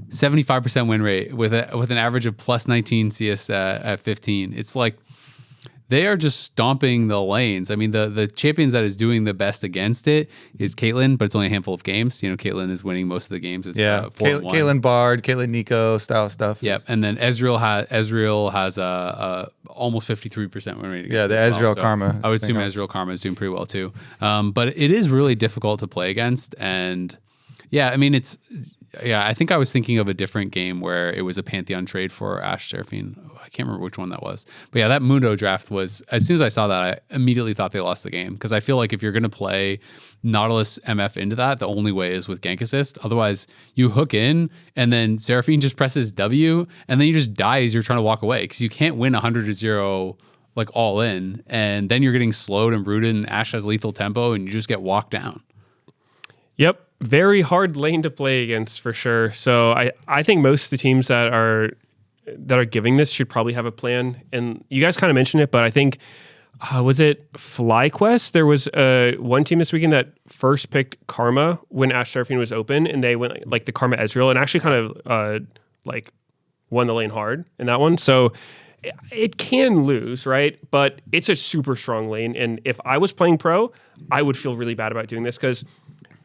75% win rate with an average of plus 19 CS at 15. It's like they are just stomping the lanes. I mean, the champions that is doing the best against it is Caitlyn, but it's only a handful of games. Caitlyn is winning most of the games. It's, Yeah. 4-1. Caitlyn Bard, Caitlyn Nico style stuff. Yep, and then Ezreal has a almost 53% win rate. Yeah, the against it as Ezreal well. Karma. I would assume Ezreal Karma is doing pretty well too. But it is really difficult to play against, and yeah, I mean I think I was thinking of a different game where it was a Pantheon trade for Ashe Seraphine. I can't remember which one that was. But yeah, that Mundo draft was, as soon as I saw that, I immediately thought they lost the game. Because I feel like if you're going to play Nautilus MF into that, the only way is with gank assist. Otherwise, you hook in and then Seraphine just presses W and then you just die as you're trying to walk away. Because you can't win 100-0 like all in. And then you're getting slowed and rooted and Ashe has lethal tempo and you just get walked down. Yep. Very hard lane to play against for sure. So I think most of the teams that are giving this should probably have a plan. And you guys kind of mentioned it, but I think was it FlyQuest? There was one team this weekend that first picked Karma when Ashe Seraphine was open, and they went like the Karma Ezreal and actually kind of like won the lane hard in that one. So it can lose, right? But it's a super strong lane. And if I was playing pro, I would feel really bad about doing this because,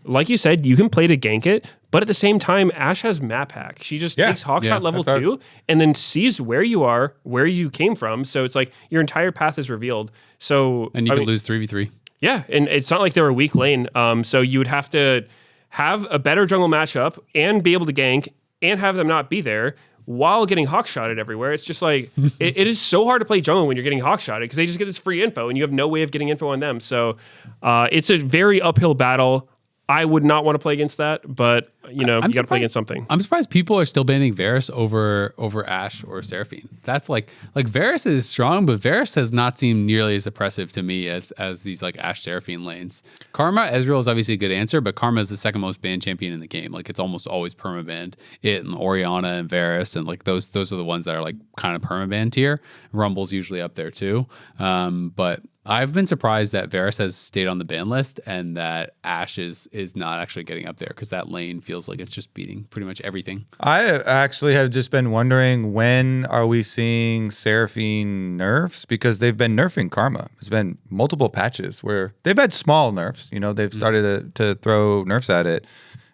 like you said, you can play to gank it, but at the same time, Ashe has map hack. She just takes Hawkshot level 2 and then sees where you are, where you came from. So it's like your entire path is revealed. So And you can lose 3v3. Yeah, and it's not like they're a weak lane. So you would have to have a better jungle matchup and be able to gank and have them not be there while getting hawkshotted everywhere. It's just like, it is so hard to play jungle when you're getting hawkshotted because they just get this free info and you have no way of getting info on them. So it's a very uphill battle. I would not want to play against that, but you got to play against something. I'm surprised people are still banning Varus over Ashe or Seraphine. That's like Varus is strong, but Varus has not seemed nearly as oppressive to me as these like Ashe Seraphine lanes. Karma Ezreal is obviously a good answer, but Karma is the second most banned champion in the game. Like it's almost always permabanned. It and Orianna and Varus and like those are the ones that are like kind of permabanned tier. Rumble's usually up there too, but I've been surprised that Varus has stayed on the ban list and that Ashe is not actually getting up there because that lane feels like it's just beating pretty much everything. I actually have just been wondering, when are we seeing Seraphine nerfs? Because they've been nerfing Karma. There's been multiple patches where they've had small nerfs. They've started to throw nerfs at it,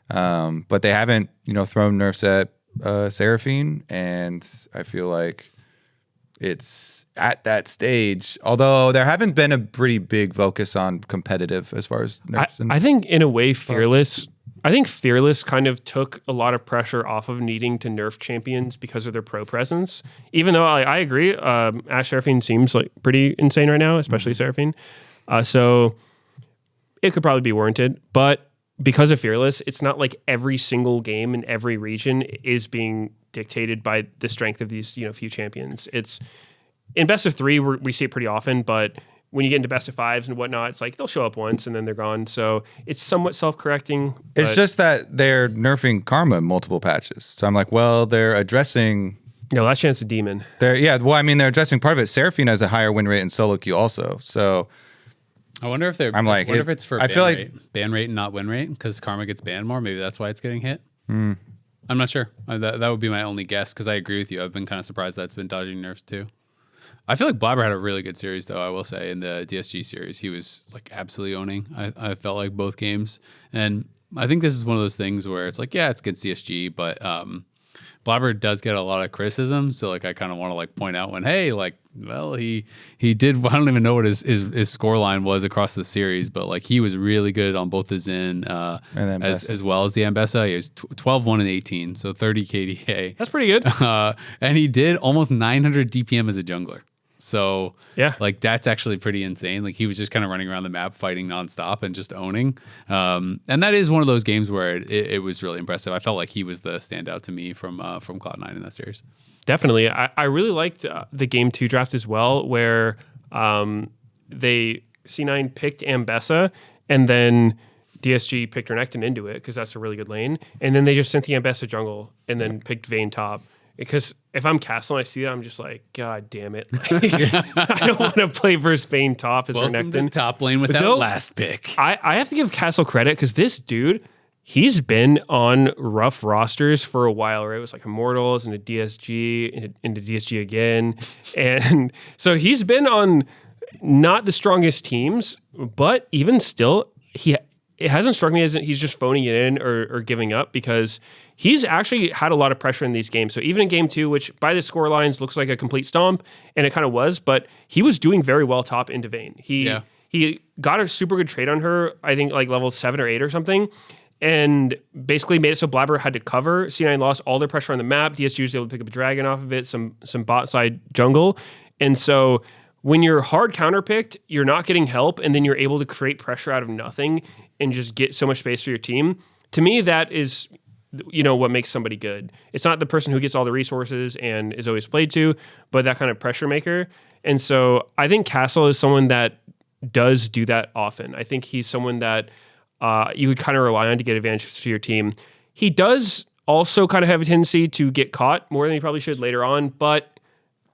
but they haven't, thrown nerfs at Seraphine. And I feel like it's at that stage, although there haven't been a pretty big focus on competitive as far as nerfs. I think in a way, Fearless kind of took a lot of pressure off of needing to nerf champions because of their pro presence. Even though I agree, Ashe Seraphine seems like pretty insane right now, especially Seraphine. So it could probably be warranted, but because of Fearless, it's not like every single game in every region is being dictated by the strength of these few champions. It's in best of 3, we see it pretty often, but when you get into best of 5s and whatnot, it's like they'll show up once and then they're gone. So it's somewhat self-correcting. It's just that they're nerfing Karma in multiple patches. So I'm like, well, they're addressing... last chance a demon. They're addressing part of it. Seraphine has a higher win rate in solo queue also. So I wonder if they're. If it's for ban rate and not win rate because Karma gets banned more. Maybe that's why it's getting hit. I'm not sure. That would be my only guess because I agree with you. I've been kind of surprised that's been dodging nerfs too. I feel like Blabber had a really good series, though, I will say. In the DSG series, he was like absolutely owning. I felt like both games. And I think this is one of those things where it's like, yeah, it's good CSG, but Blabber does get a lot of criticism. So like I kind of want to like point out when, hey, like, well, he did, I don't even know what his score line was across the series, but like he was really good on both the Zen as well as the Ambessa. He was 12-1 and 18, so 30 KDA. That's pretty good. And he did almost 900 DPM as a jungler. So Yeah. like that's actually pretty insane. Like he was just kind of running around the map fighting nonstop and just owning. And that is one of those games where it was really impressive. I felt like he was the standout to me from Cloud9 in that series. Definitely. I really liked the game 2 draft as well, where they C9 picked Ambessa and then DSG picked Renekton into it because that's a really good lane. And then they just sent the Ambessa jungle and then picked Vayne top. Because if I'm Castle and I see that, I'm just like, God damn it. Like, I don't want to play versus Vayne top as Welcome to Renekton. top lane with that last pick. I have to give Castle credit because this dude, he's been on rough rosters for a while, right? It was like Immortals and a DSG, into DSG again. And so he's been on not the strongest teams, but even still, it hasn't struck me as he's just phoning it in or giving up, because he's actually had a lot of pressure in these games. So even in game 2, which by the score lines looks like a complete stomp, and it kind of was, but he was doing very well top into Vayne. He got a super good trade on her, I think like level 7 or 8 or something, and basically made it so Blabber had to cover. C9 lost all their pressure on the map. DSG was able to pick up a dragon off of it, some bot side jungle. And so when you're hard counterpicked, you're not getting help, and then you're able to create pressure out of nothing and just get so much space for your team. To me, that is, what makes somebody good. It's not the person who gets all the resources and is always played to, but that kind of pressure maker. And so I think Castle is someone that does do that often. I think he's someone that you would kind of rely on to get advantage to your team. He does also kind of have a tendency to get caught more than he probably should later on, but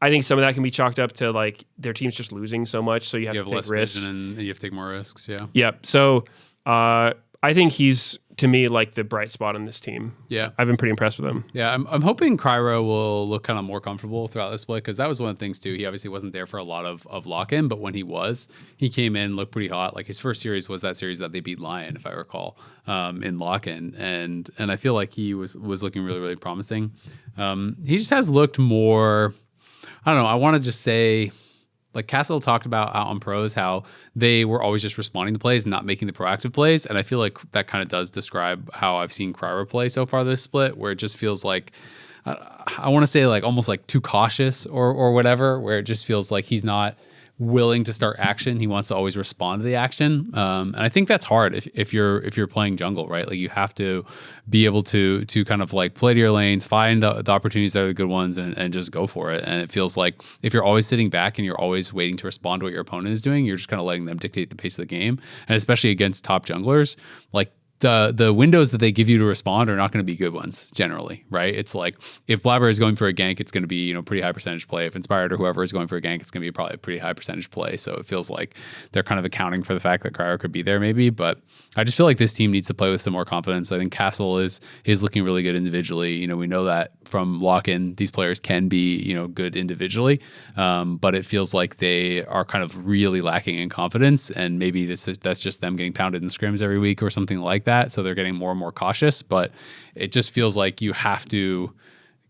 I think some of that can be chalked up to like their team's just losing so much, so you have to take less risks. vision and you have to take more risks. Yeah. Yep. So I think he's, to me, like the bright spot on this team. Yeah. I've been pretty impressed with him. Yeah, I'm hoping Cryo will look kind of more comfortable throughout the split, because that was one of the things too. He obviously wasn't there for a lot of lock-in, but when he was, he came in, looked pretty hot. Like his first series was that series that they beat LYON, if I recall, in lock-in, and I feel like he was looking really, really promising. He just has looked more, I don't know, I want to just say, like Castle talked about out on pros how they were always just responding to plays and not making the proactive plays. And I feel like that kind of does describe how I've seen Cryo play so far this split, where it just feels like, I want to say like almost like too cautious or whatever, where it just feels like he's not willing to start action. He wants to always respond to the action. And I think that's hard if you're playing jungle, right? Like you have to be able to kind of like play to your lanes, find the opportunities that are the good ones and just go for it. And it feels like if you're always sitting back and you're always waiting to respond to what your opponent is doing, you're just kind of letting them dictate the pace of the game. And especially against top junglers, like the windows that they give you to respond are not going to be good ones generally, right? It's like if Blabber is going for a gank, it's going to be pretty high percentage play. If Inspired or whoever is going for a gank, it's going to be probably a pretty high percentage play. So it feels like they're kind of accounting for the fact that Cryo could be there maybe, but I just feel like this team needs to play with some more confidence. I think Castle is looking really good individually. We know that from lock-in, these players can be good individually, but it feels like they are kind of really lacking in confidence, and maybe that's just them getting pounded in scrims every week or something like that. So they're getting more and more cautious, but it just feels like you have to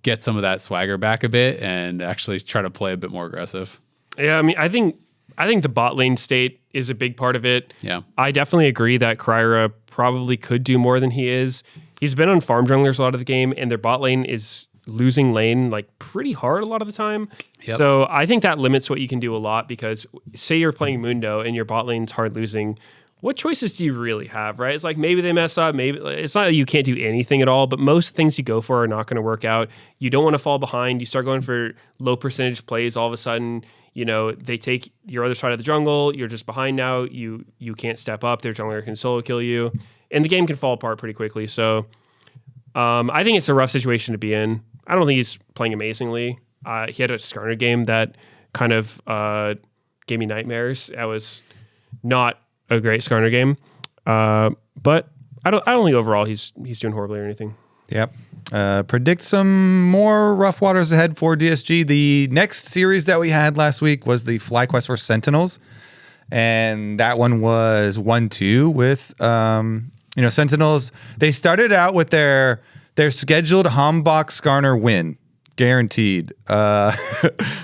get some of that swagger back a bit and actually try to play a bit more aggressive. Yeah, I mean, I think the bot lane state is a big part of it. Yeah. I definitely agree that Kryra probably could do more than he is. He's been on farm junglers a lot of the game, and their bot lane is losing lane like pretty hard a lot of the time. Yep. So I think that limits what you can do a lot, because say you're playing Mundo and your bot lane's hard losing, what choices do you really have, right? It's like maybe they mess up, maybe it's not that you can't do anything at all, but most things you go for are not going to work out. You don't want to fall behind. You start going for low percentage plays. All of a sudden, they take your other side of the jungle. You're just behind now. You can't step up. Their jungler can solo kill you, and the game can fall apart pretty quickly. So I think it's a rough situation to be in. I don't think he's playing amazingly. He had a Skarner game that kind of gave me nightmares. That was not a great Skarner game, but I don't think overall he's doing horribly or anything. Yep. Predict some more rough waters ahead for DSG. The next series that we had last week was the FlyQuest vs Sentinels, and that one was 1-2 with Sentinels. They started out with their scheduled Hombach Skarner win. Guaranteed. Hombach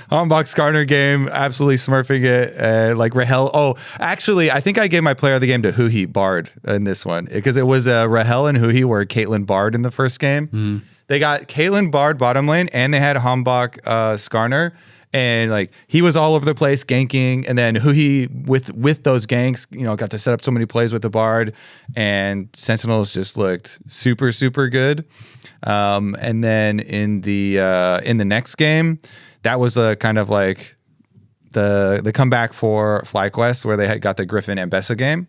Skarner game, absolutely smurfing it. Like Rahel. Oh, actually, I think I gave my player of the game to Huhi Bard in this one, because it was Rahel and Huhi were Caitlyn Bard in the first game. They got Caitlyn Bard bottom lane, and they had Hombach Skarner. And like he was all over the place ganking, and then Huhi with those ganks, got to set up so many plays with the Bard, and Sentinels just looked super, super good. And then in the next game, that was a kind of like the comeback for FlyQuest, where they had got the Griffin and Bessa game,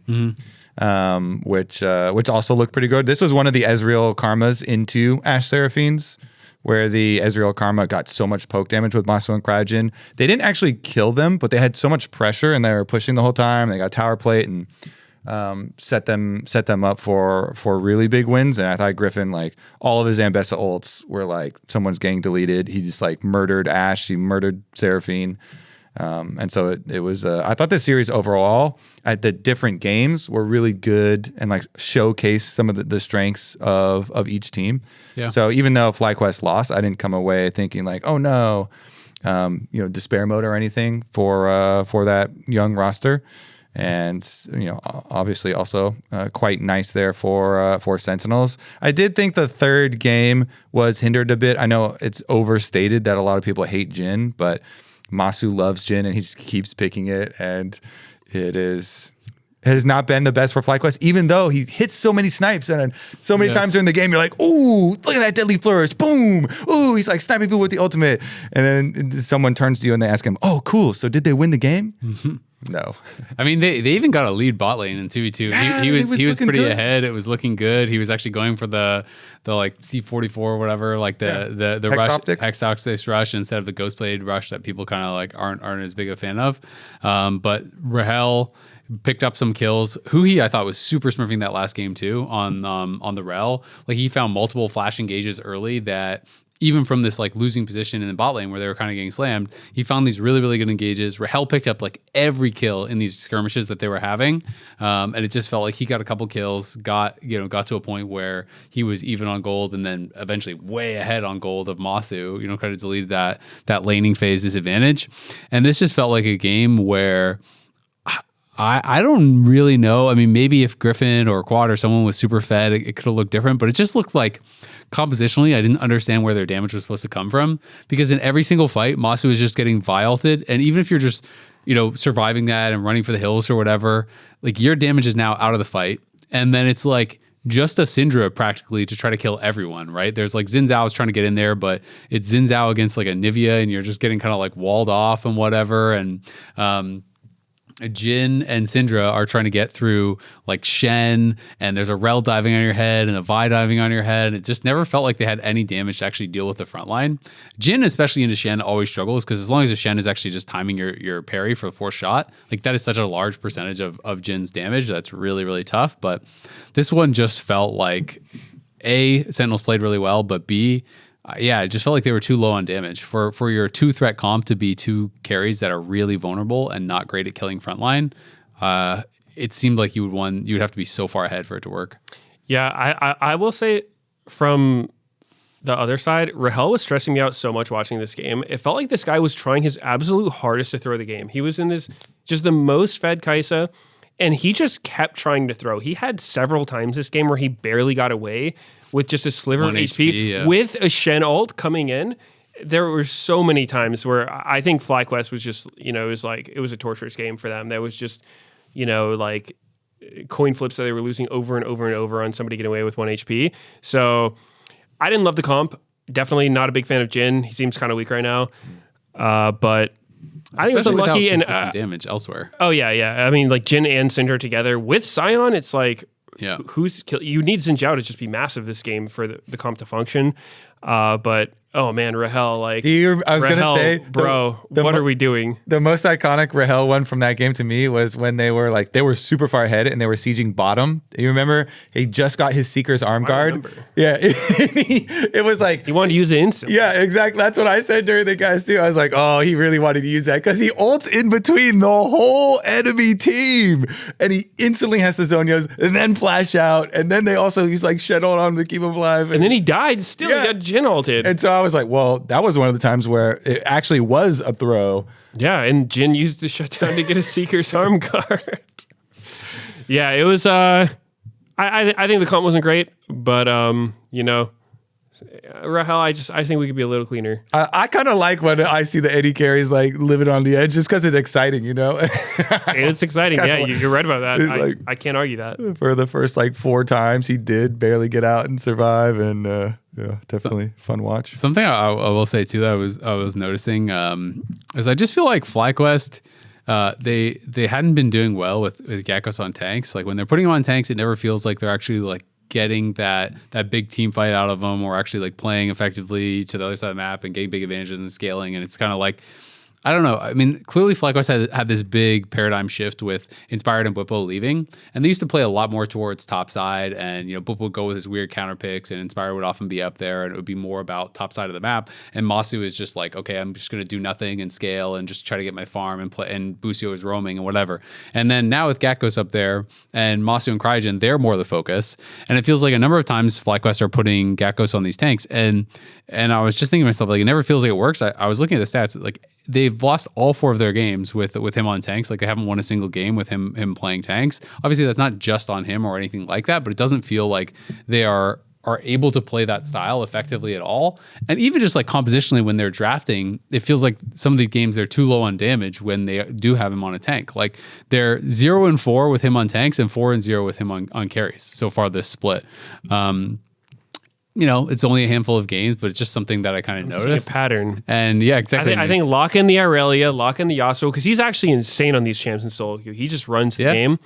which also looked pretty good. This was one of the Ezreal Karmas into Ashe Seraphines, where the Ezreal Karma got so much poke damage with Masu and Cryogen. They didn't actually kill them, but they had so much pressure and they were pushing the whole time. They got tower plate and set them up for really big wins. And I thought Griffin, like all of his Ambessa ults were like someone's gang deleted. He just like murdered Ashe. He murdered Seraphine. And so it was, I thought the series overall at the different games were really good and like showcase some of the strengths of each team. Yeah. So even though FlyQuest lost, I didn't come away thinking like, oh no, despair mode or anything for that young roster. And, obviously also quite nice there for Sentinels. I did think the third game was hindered a bit. I know it's overstated that a lot of people hate Jhin, but Masu loves Jhin and he just keeps picking it, and it has not been the best for FlyQuest, even though he hits so many snipes and so many times during the game you're like, ooh, look at that deadly flourish, boom, ooh, he's like sniping people with the ultimate, and then someone turns to you and they ask him, oh, cool, so did they win the game? Mm-hmm. No. I mean, they even got a lead bot lane in 2v2. Yeah, he was pretty good. ahead. It was looking good. He was actually going for the like C44 or whatever, like the Hex Optics rush instead of the Ghostblade rush that people kind of like aren't as big a fan of. But Rahel picked up some kills. Huhi, I thought, was super smurfing that last game too on the Rel. Like he found multiple flash engages early that even from this like losing position in the bot lane where they were kind of getting slammed, he found these really, really good engages. Rahel picked up like every kill in these skirmishes that they were having. And it just felt like he got a couple kills, got to a point where he was even on gold and then eventually way ahead on gold of Masu, kind of deleted that laning phase disadvantage. And this just felt like a game where I don't really know. I mean, maybe if Griffin or Quad or someone was super fed, it could have looked different, but it just looked like compositionally, I didn't understand where their damage was supposed to come from, because in every single fight, Masu is just getting violted. And even if you're just, surviving that and running for the hills or whatever, like your damage is now out of the fight. And then it's like just a Syndra practically to try to kill everyone, right? There's like Xin Zhao is trying to get in there, but it's Xin Zhao against like a Nivea and you're just getting kind of like walled off and whatever. And, Jhin and Syndra are trying to get through like Shen, and there's a Rel diving on your head and a Vi diving on your head. And it just never felt like they had any damage to actually deal with the front line. Jhin, especially into Shen, always struggles because as long as the Shen is actually just timing your parry for the fourth shot, like that is such a large percentage of Jin's damage. That's really, really tough. But this one just felt like A, Sentinels played really well, but B, it just felt like they were too low on damage for your 2-threat comp to be 2 carries that are really vulnerable and not great at killing frontline. It seemed like you would have to be so far ahead for it to work. Yeah, I will say from the other side, Rahel was stressing me out so much watching this game. It felt like this guy was trying his absolute hardest to throw the game. He was in this just the most fed Kai'Sa, and he just kept trying to throw. He had several times this game where he barely got away with just a sliver of HP with a Shen ult coming in. There were so many times where I think FlyQuest was just, it was a torturous game for them. There was just, like coin flips that they were losing over and over and over on somebody getting away with 1 HP. So I didn't love the comp. Definitely not a big fan of Jhin. He seems kind of weak right now. But I think it was unlucky and damage elsewhere. Oh yeah. I mean, like Jhin and Syndra together with Sion, it's like, yeah, you need Xin Zhao to just be massive this game for the comp to function. But oh man, Rahel, like I was gonna say, bro, what are we doing? The most iconic Rahel one from that game to me was when they were super far ahead and they were sieging bottom. You remember? He just got his Seeker's arm guard. Yeah, it was like he wanted to use it instantly. Yeah, exactly. That's what I said during the guys too. I was like, oh, he really wanted to use that because he ults in between the whole enemy team, and he instantly has the Zonias and then flash out, and then they also use like Shed ult on him to keep him alive, and then he died. Still, he got Jhin ulted, and so I was like, well, that was one of the times where it actually was a throw. Yeah, and Jhin used the shutdown to get a Seeker's arm guard. Yeah, it was. I think the comp wasn't great, but Rahel, I think we could be a little cleaner. I kind of like when I see the AD carries like living on the edge, just because it's exciting, you know. It's exciting. Yeah, you're right about that. I can't argue that. For the first like 4 times, he did barely get out and survive, and yeah, definitely fun watch. Something I will say too that I was noticing is I just feel like FlyQuest. They hadn't been doing well with Geckos on tanks. Like when they're putting them on tanks, it never feels like they're actually like getting that big team fight out of them, or actually like playing effectively to the other side of the map and getting big advantages and scaling. And it's kind of like, I don't know. I mean, clearly FlyQuest had this big paradigm shift with Inspired and Bwipo leaving, and they used to play a lot more towards top side, and Bwipo would go with his weird counter picks, and Inspired would often be up there, and it would be more about top side of the map. And Masu is just like, okay, I'm just going to do nothing and scale and just try to get my farm and play. And Busio is roaming and whatever. And then now with Geckos up there and Masu and Cryogen, they're more the focus. And it feels like a number of times FlyQuest are putting Geckos on these tanks, and I was just thinking to myself, like, it never feels like it works. I was looking at the stats, like they've lost all 4 of their games with him on tanks. Like they haven't won a single game with him playing tanks. Obviously, that's not just on him or anything like that, but it doesn't feel like they are able to play that style effectively at all. And even just like compositionally when they're drafting, it feels like some of these games they're too low on damage when they do have him on a tank. Like they're 0-4 with him on tanks and 4-0 with him on carries so far this split. It's only a handful of games, but it's just something that I kind of noticed. A pattern. And yeah, exactly. I think lock in the Aurelia, lock in the Yasuo, because he's actually insane on these champs in solo queue. He just runs the game.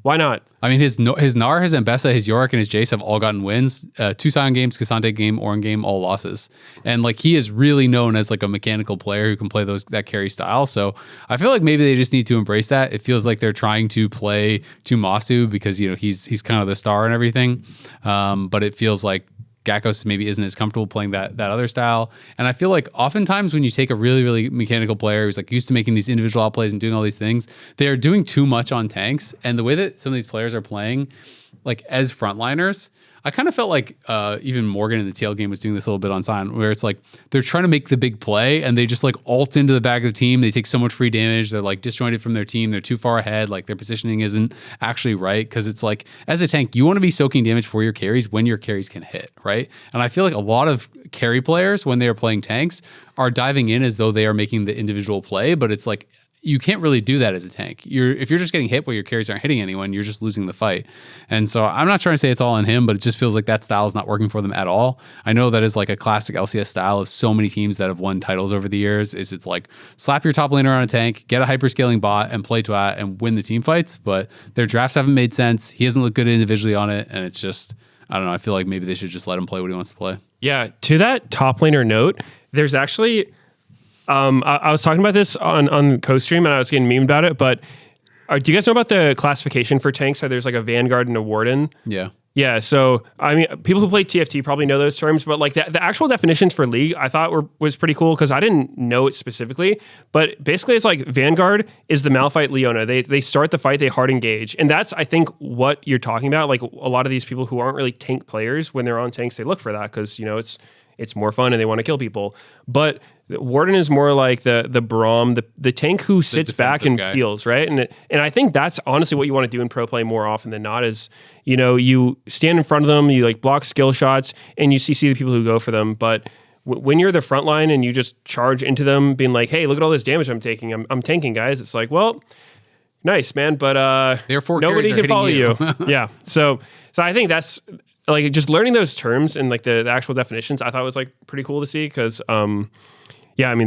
Why not? I mean, his Gnar, his Ambessa, his Yorick, and his Jace have all gotten wins. 2 Sion games, Cassandre game, Orin game, all losses. And like he is really known as like a mechanical player who can play that carry style. So I feel like maybe they just need to embrace that. It feels like they're trying to play to Masu because he's kind of the star and everything. But it feels like Geckos maybe isn't as comfortable playing that other style. And I feel like oftentimes when you take a really, really mechanical player who's like used to making these individual outplays and doing all these things, they are doing too much on tanks. And the way that some of these players are playing, like as frontliners, I kind of felt like even Morgan in the TL game was doing this a little bit on Sion, where it's like they're trying to make the big play and they just like ult into the back of the team. They take so much free damage. They're like disjointed from their team. They're too far ahead. Like their positioning isn't actually right, because it's like as a tank, you want to be soaking damage for your carries when your carries can hit, right? And I feel like a lot of carry players, when they are playing tanks, are diving in as though they are making the individual play, but it's like you can't really do that as a tank. If you're just getting hit while your carries aren't hitting anyone, you're just losing the fight. And so I'm not trying to say it's all on him, but it just feels like that style is not working for them at all. I know that is like a classic LCS style of so many teams that have won titles over the years. It's like slap your top laner on a tank, get a hyperscaling bot, and play Twat and win the team fights. But their drafts haven't made sense. He hasn't looked good individually on it, and it's just, I don't know. I feel like maybe they should just let him play what he wants to play. Yeah. To that top laner note, there's actually. I was talking about this on co-stream and I was getting memed about it, but do you guys know about the classification for tanks? So there's like a Vanguard and a Warden. Yeah. Yeah. So, I mean, people who play TFT probably know those terms, but like the actual definitions for League, I thought was pretty cool because I didn't know it specifically. But basically, it's like Vanguard is the Malphite Leona. They start the fight, they hard engage. And that's, I think, what you're talking about. Like a lot of these people who aren't really tank players, when they're on tanks, they look for that because, it's more fun and they want to kill people. But Warden is more like the Braum, the tank who sits back and heals, right? And I think that's honestly what you want to do in pro play more often than not is, you stand in front of them, you like block skill shots, and you see the people who go for them. But when you're the front line and you just charge into them being like, hey, look at all this damage I'm taking. I'm tanking, guys. It's like, well, nice, man, but nobody can follow you. Yeah. So I think that's like just learning those terms and like the actual definitions, I thought was like pretty cool to see because, I mean,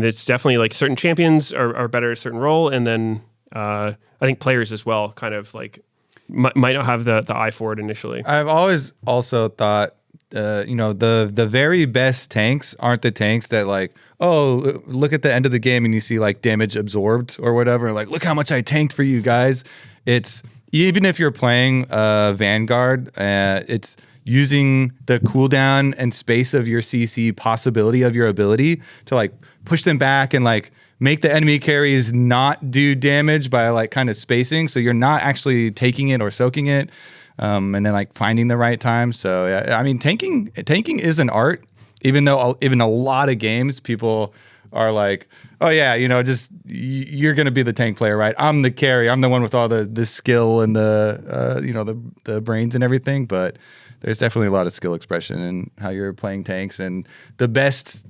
it's definitely like certain champions are better at a certain role. And then I think players as well kind of like might not have the eye for it initially. I've always also thought, the very best tanks aren't the tanks that like, oh, look at the end of the game and you see like damage absorbed or whatever. Like, look how much I tanked for you guys. It's even if you're playing Vanguard, it's using the cooldown and space of your CC possibility of your ability to like push them back and like make the enemy carries not do damage by like kind of spacing. So you're not actually taking it or soaking it. And then like finding the right time. So yeah, I mean, tanking is an art, even though even a lot of games people are like, oh yeah, just you're gonna be the tank player, right? I'm the carry. I'm the one with all the skill and the brains and everything. But there's definitely a lot of skill expression in how you're playing tanks. And the best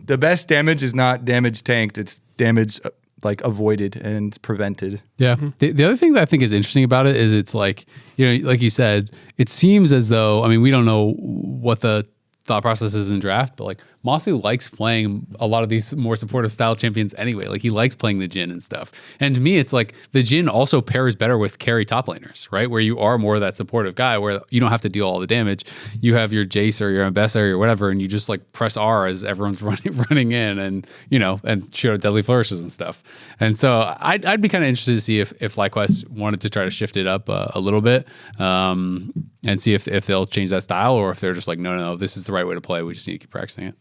damage is not damage tanked. It's damage like avoided and prevented. Yeah. The other thing that I think is interesting about it is it's like, like you said, it seems as though, I mean, we don't know what the thought process is in draft, but like Masu likes playing a lot of these more supportive style champions anyway. Like he likes playing the Jhin and stuff. And to me, it's like the Jhin also pairs better with carry top laners, right? Where you are more that supportive guy where you don't have to deal all the damage. You have your Jace or your Ambessa or whatever, and you just like press R as everyone's running in and, and shoot out deadly flourishes and stuff. And so I'd be kind of interested to see if FlyQuest wanted to try to shift it up a little bit and see if they'll change that style or if they're just like, no, this is the right way to play. We just need to keep practicing it.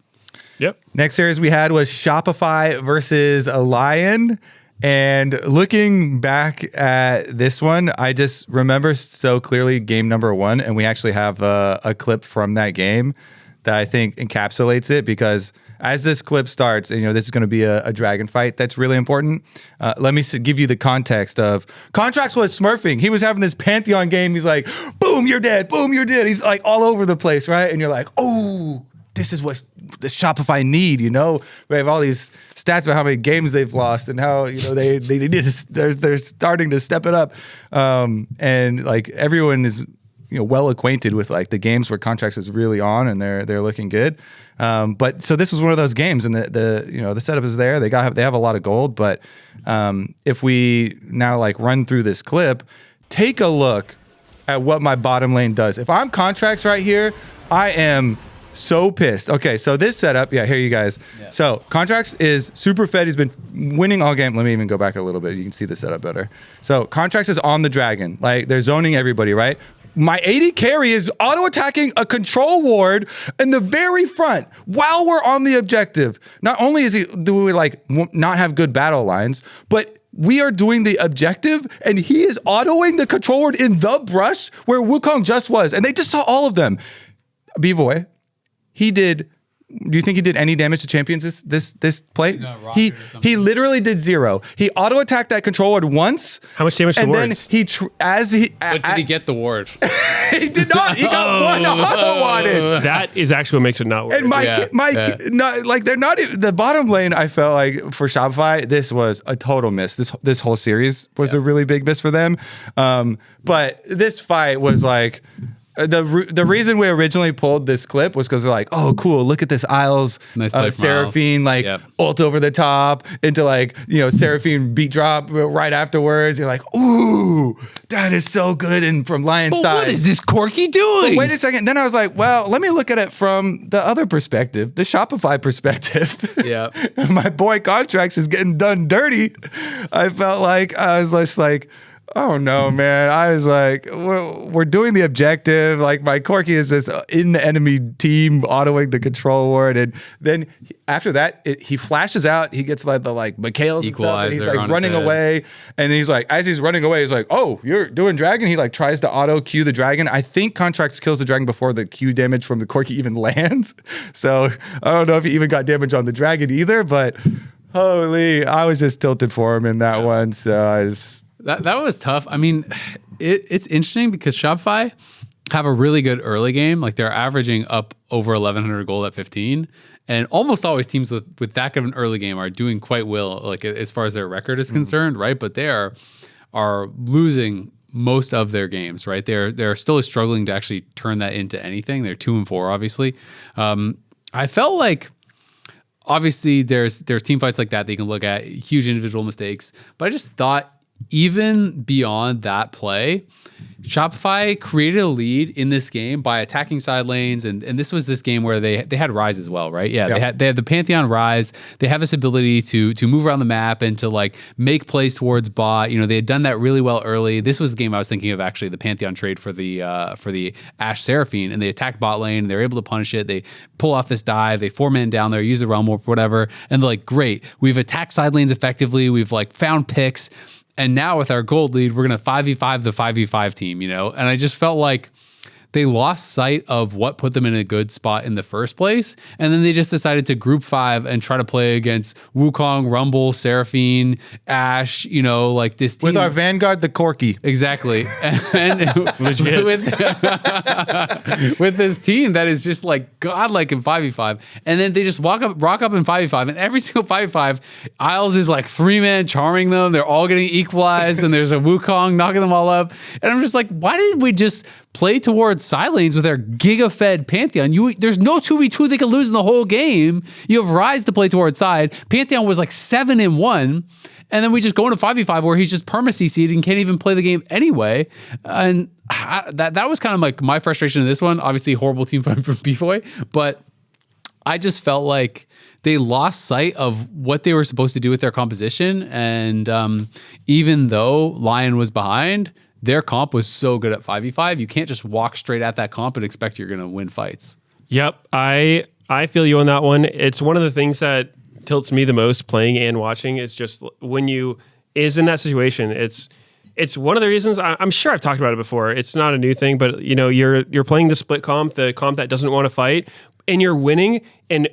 Yep. Next series we had was Shopify versus LYON. And looking back at this one, I just remember so clearly game number 1. And we actually have a clip from that game that I think encapsulates it because as this clip starts, and this is going to be a dragon fight that's really important. Let me give you the context of Contracts was smurfing. He was having this Pantheon game. He's like, boom, you're dead. Boom, you're dead. He's like all over the place, right? And you're like, oh, this is what the Shopify need, We have all these stats about how many games they've lost and how, they're starting to step it up. And like everyone is, well acquainted with like the games where Contracts is really on and they're looking good. But so this was one of those games, and the setup is there. They have a lot of gold, but if we now like run through this clip, take a look at what my bottom lane does. If I'm Contracts right here, I am so pissed. Okay, so this setup, here you guys. Yeah. So Contracts is super fed. He's been winning all game. Let me even go back a little bit. You can see the setup better. So Contracts is on the dragon. Like they're zoning everybody, right? My AD carry is auto-attacking a control ward in the very front while we're on the objective. Not only do we like not have good battle lines, but we are doing the objective and he is autoing the control ward in the brush where Wukong just was. And they just saw all of them. B-Boy, do you think he did any damage to champions this play? He literally did 0. He auto attacked that control ward once. How much damage to and wards? Then But did he get the ward? He did not. He got one auto on it. That is actually what makes it not work. And they're not even, the bottom lane. I felt like for Shopify, this was a total miss. This whole series was a really big miss for them. But this fight was like. The reason we originally pulled this clip was because they're like, oh, cool, look at this Isles Seraphine ult over the top into like, Seraphine beat drop right afterwards. You're like, ooh, that is so good. And from Lion's side. What is this Corky doing? But wait a second. Then I was like, well, let me look at it from the other perspective, the Shopify perspective. Yeah. My boy Contracts is getting done dirty. I felt like I was just like, oh no, man. I was like, we're doing the objective. Like my Corky is just in the enemy team autoing the control ward. And then after that, he flashes out. He gets like the Mikhail's and stuff. And he's like running away. And he's like, as he's running away, he's like, oh, you're doing dragon? He like tries to auto Q the dragon. I think Contracts kills the dragon before the Q damage from the Corky even lands. So I don't know if he even got damage on the dragon either, but holy, I was just tilted for him in that one. So I just... That was tough. I mean, it's interesting because Shopify have a really good early game. Like they're averaging up over 1,100 gold at 15. And almost always teams with that kind of an early game are doing quite well, like as far as their record is concerned, right? But they are losing most of their games, right? They're still struggling to actually turn that into anything. They're 2-4, obviously. I felt like obviously there's team fights like that you can look at, huge individual mistakes. But I just thought even beyond that play, Shopify created a lead in this game by attacking side lanes, and this was this game where they had Rise as well, right? Yeah, they had the Pantheon Rise. They have this ability to move around the map and to like make plays towards bot. They had done that really well early. This was the game I was thinking of actually, the Pantheon trade for the Ashe Seraphine, and they attack bot lane. And they're able to punish it. They pull off this dive. They 4-man down there, use the Realm Warp, whatever, and they're like, great, we've attacked side lanes effectively. We've like found picks. And now with our gold lead, we're going to 5v5 the 5v5 team, And I just felt like they lost sight of what put them in a good spot in the first place. And then they just decided to group 5 and try to play against Wukong, Rumble, Seraphine, Ashe, like this team. With our Vanguard, the Corky. Exactly. And with this team that is just like godlike in 5v5. And then they just rock up in 5v5. And every single 5v5, Isles is like 3-man charming them. They're all getting equalized. And there's a Wukong knocking them all up. And I'm just like, why didn't we just play towards side lanes with our giga-fed Pantheon? There's no 2v2 they can lose in the whole game. You have Ryze to play towards side. Pantheon was like 7-1. And then we just go into 5v5 where he's just perma-CC'd and can't even play the game anyway. And that was kind of like my frustration in this one. Obviously, horrible team fight from B-Boy. But I just felt like they lost sight of what they were supposed to do with their composition. And even though LYON was behind, their comp was so good at 5v5. You can't just walk straight at that comp and expect you're going to win fights. Yep. I feel you on that one. It's one of the things that tilts me the most playing and watching. Is just when you is in that situation. It's one of the reasons. I'm sure I've talked about it before. It's not a new thing, but you're playing the split comp, the comp that doesn't want to fight, and you're winning, and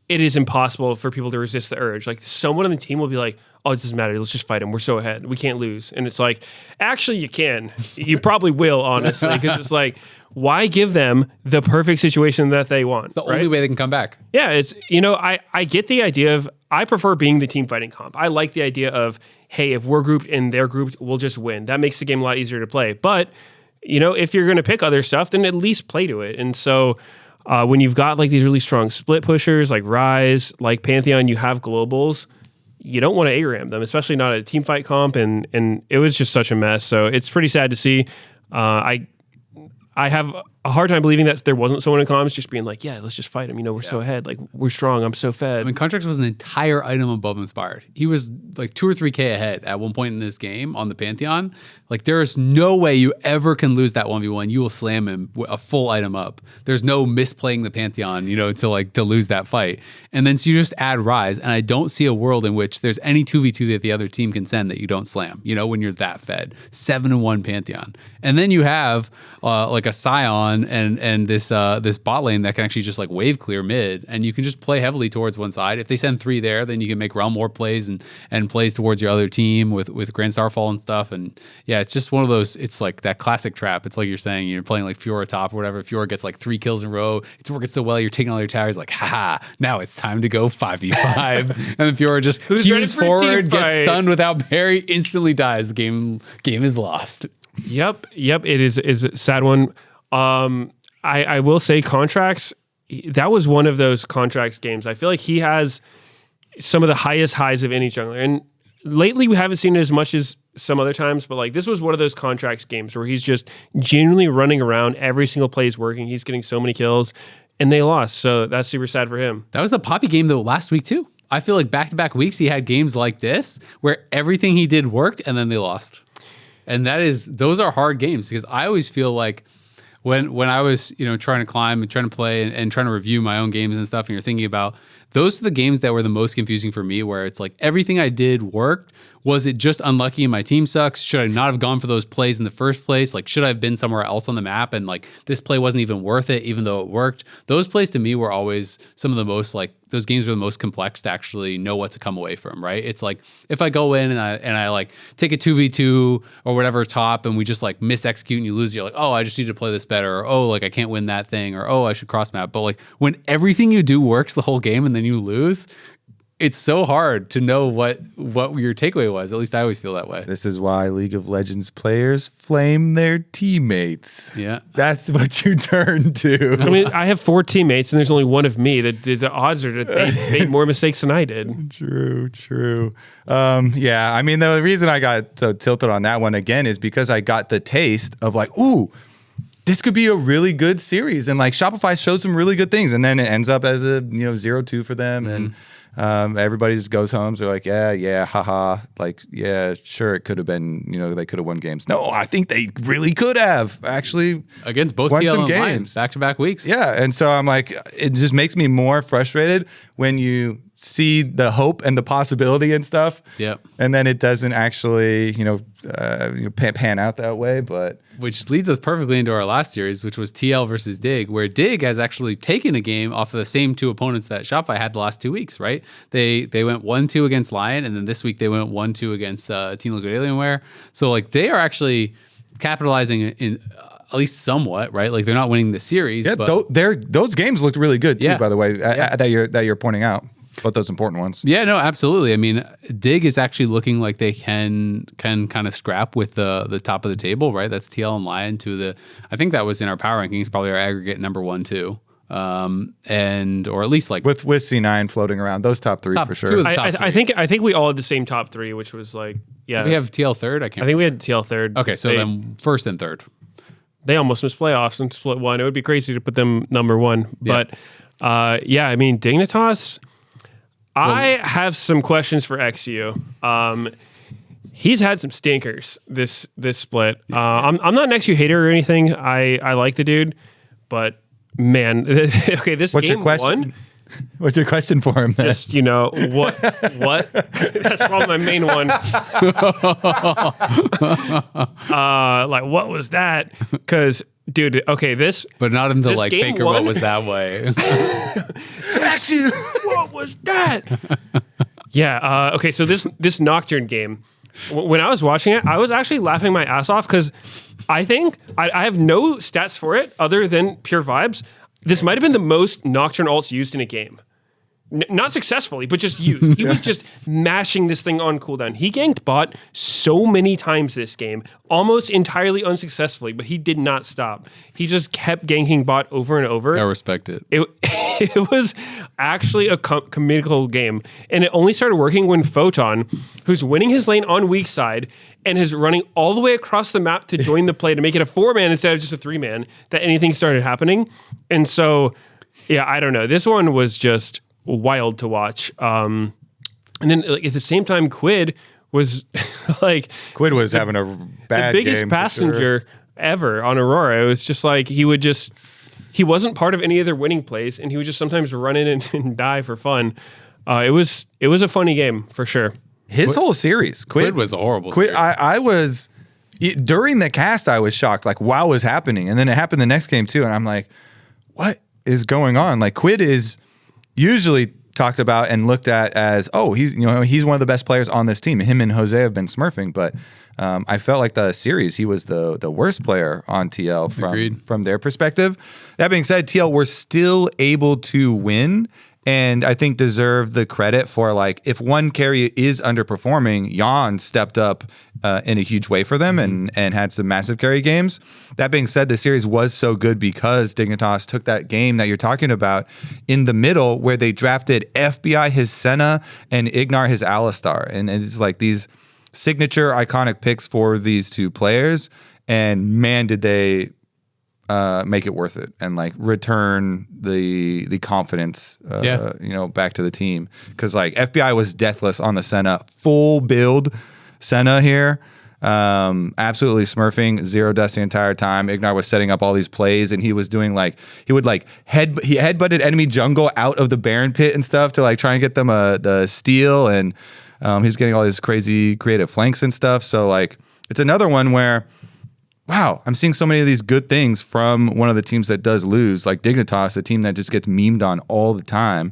it is impossible for people to resist the urge. Like someone on the team will be like, "Oh, it doesn't matter. Let's just fight him. We're so ahead. We can't lose." And it's like, actually, you can. You probably will, honestly, because it's like, why give them the perfect situation that they want? It's the only way they can come back. Yeah, it's I get the idea of I prefer being the team fighting comp. I like the idea of, hey, if we're grouped and they're grouped, we'll just win. That makes the game a lot easier to play. But if you're going to pick other stuff, then at least play to it. And so when you've got like these really strong split pushers like Ryze, like Pantheon, you have globals. You don't want to ARAM them, especially not a team fight comp, and it was just such a mess. So it's pretty sad to see. I have a hard time believing that there wasn't someone in comms just being like, yeah, let's just fight him. We're so ahead. Like, we're strong. I'm so fed. I mean, Contracts was an entire item above Inspired. He was like 2 or 3K ahead at one point in this game on the Pantheon. Like, there is no way you ever can lose that 1v1. You will slam him a full item up. There's no misplaying the Pantheon, to lose that fight. And then so you just add Ryze, and I don't see a world in which there's any 2v2 that the other team can send that you don't slam, when you're that fed. 7-1 Pantheon. And then you have like a Scion and this bot lane that can actually just like wave clear mid, and you can just play heavily towards one side. If they send 3 there, then you can make Realm War plays and plays towards your other team with Grand Starfall and stuff. And yeah, it's just one of those, it's like that classic trap. It's like you're saying, you're playing like Fiora top or whatever. Fiora gets like 3 kills in a row. It's working so well. You're taking all your towers, like, haha, now it's time to go 5v5. And then Fiora just cues forward, gets stunned without parry, instantly dies. Game is lost. Yep. It is a sad one. I will say Contracts, that was one of those Contracts games. I feel like he has some of the highest highs of any jungler. And lately we haven't seen it as much as some other times, but like this was one of those Contracts games where he's just genuinely running around. Every single play is working. He's getting so many kills, and they lost. So that's super sad for him. That was the Poppy game though last week too. I feel like back-to-back weeks he had games like this where everything he did worked, and then they lost. And those are hard games, because I always feel like when I was, trying to climb and trying to play and trying to review my own games and stuff, and you're thinking about, those are the games that were the most confusing for me, where it's like everything I did worked. Was it just unlucky and my team sucks? Should I not have gone for those plays in the first place? Like, should I have been somewhere else on the map, and like this play wasn't even worth it, even though it worked? Those plays to me were always some of the most, like, those games were the most complex to actually know what to come away from, right? It's like, if I go in and I like take a 2v2 or whatever top, and we just like mis-execute and you lose, you're like, oh, I just need to play this better, or oh, like I can't win that thing, or oh, I should cross map. But like when everything you do works the whole game and then you lose, it's so hard to know what your takeaway was. At least I always feel that way. This is why League of Legends players flame their teammates. Yeah. That's what you turn to. I mean, I have 4 teammates, and there's only one of me. The odds are that they made more mistakes than I did. True. Yeah, I mean, the reason I got so tilted on that one again is because I got the taste of like, ooh, this could be a really good series. And like Shopify showed some really good things, and then it ends up as a 0-2 for them. And everybody just goes home. So they're like, yeah, haha. Like, yeah, sure, it could have been, they could have won games. No, I think they really could have actually against both won TL some and games back-to-back weeks. Yeah, and so I'm like, it just makes me more frustrated when you see the hope and the possibility and stuff. Yep. And then it doesn't actually, pan out that way. But Which leads us perfectly into our last series, which was TL versus Dig, where Dig has actually taken a game off of the same two opponents that Shopify had the last 2 weeks, right? They went 1-2 against LYON, and then this week they went 1-2 against Team Liquid Alienware. So like they are actually capitalizing in at least somewhat, right? Like they're not winning the series. yeah, but those games looked really good too, Yeah. by the way, Yeah. that you're pointing out. Both those important ones. yeah, no, absolutely. I mean, Dig is actually looking like they can kind of scrap with the top of the table, right? That's TL and LYON to I think that was in our power rankings, probably our aggregate number 1, 2. Or at least like With C9 floating around, those top three Top for two sure. of the- I think we all had the same top 3, which was like, yeah. we have TL third. I I can't. think we had TL third. Okay, so then first and third. They almost missed playoffs and split 1. It would be crazy to put them number 1. Yeah. But I mean, Dignitas, I have some questions for XU. He's had some stinkers this split. I'm not an XU hater or anything. I like the dude, but man, okay, this What's game your question? 1, What's your question for him? Then? just what that's probably my main one. Like what was that? Because dude, okay, But not until This like game Faker, one- what was that way? what was that? Yeah. Okay. So this Nocturne game, when I was watching it, I was actually laughing my ass off because I think I have no stats for it other than pure vibes. This might have been the most Nocturne ults used in a game. Not successfully, but just used. He was just mashing this thing on cooldown. He ganked bot so many times this game, almost entirely unsuccessfully, but he did not stop. He just kept ganking bot over and over. I respect it. It was actually a comical game, and it only started working when Photon, who's winning his lane on weak side and is running all the way across the map to join the play to make it a 4-man instead of just a 3-man, that anything started happening. And so, yeah, I don't know. This one was just wild to watch. And then like, at the same time, Quid was like Quid was having a bad the biggest game for passenger ever on Aurora. It was just like he wasn't part of any of their winning plays, and he would just sometimes run in and die for fun. It was a funny game for sure. His whole series, Quid was a horrible Quid, series. I was during the cast, I was shocked, like wow, was happening, and then it happened the next game too, and I'm like, what is going on? Like Quid is usually talked about and looked at as, oh, he's one of the best players on this team. Him and Jose have been smurfing, but I felt like the series he was the worst player on TL from their perspective. That being said, TL were still able to win, and I think deserve the credit for like if one carry is underperforming, LYON stepped up in a huge way for them and had some massive carry games. That being said, the series was so good because Dignitas took that game that you're talking about in the middle where they drafted FBI his Senna and Ignar his Alistar, and it's like these signature iconic picks for these two players, and man, did they make it worth it and like return the confidence back to the team, because like FBI was deathless on the Senna, full build Senna here, absolutely smurfing, 0 deaths the entire time. Ignar was setting up all these plays, and he was doing like he headbutted enemy jungle out of the Baron pit and stuff to like try and get them the steal, and he's getting all these crazy creative flanks and stuff. So like it's another one where, wow, I'm seeing so many of these good things from one of the teams that does lose, like Dignitas, a team that just gets memed on all the time.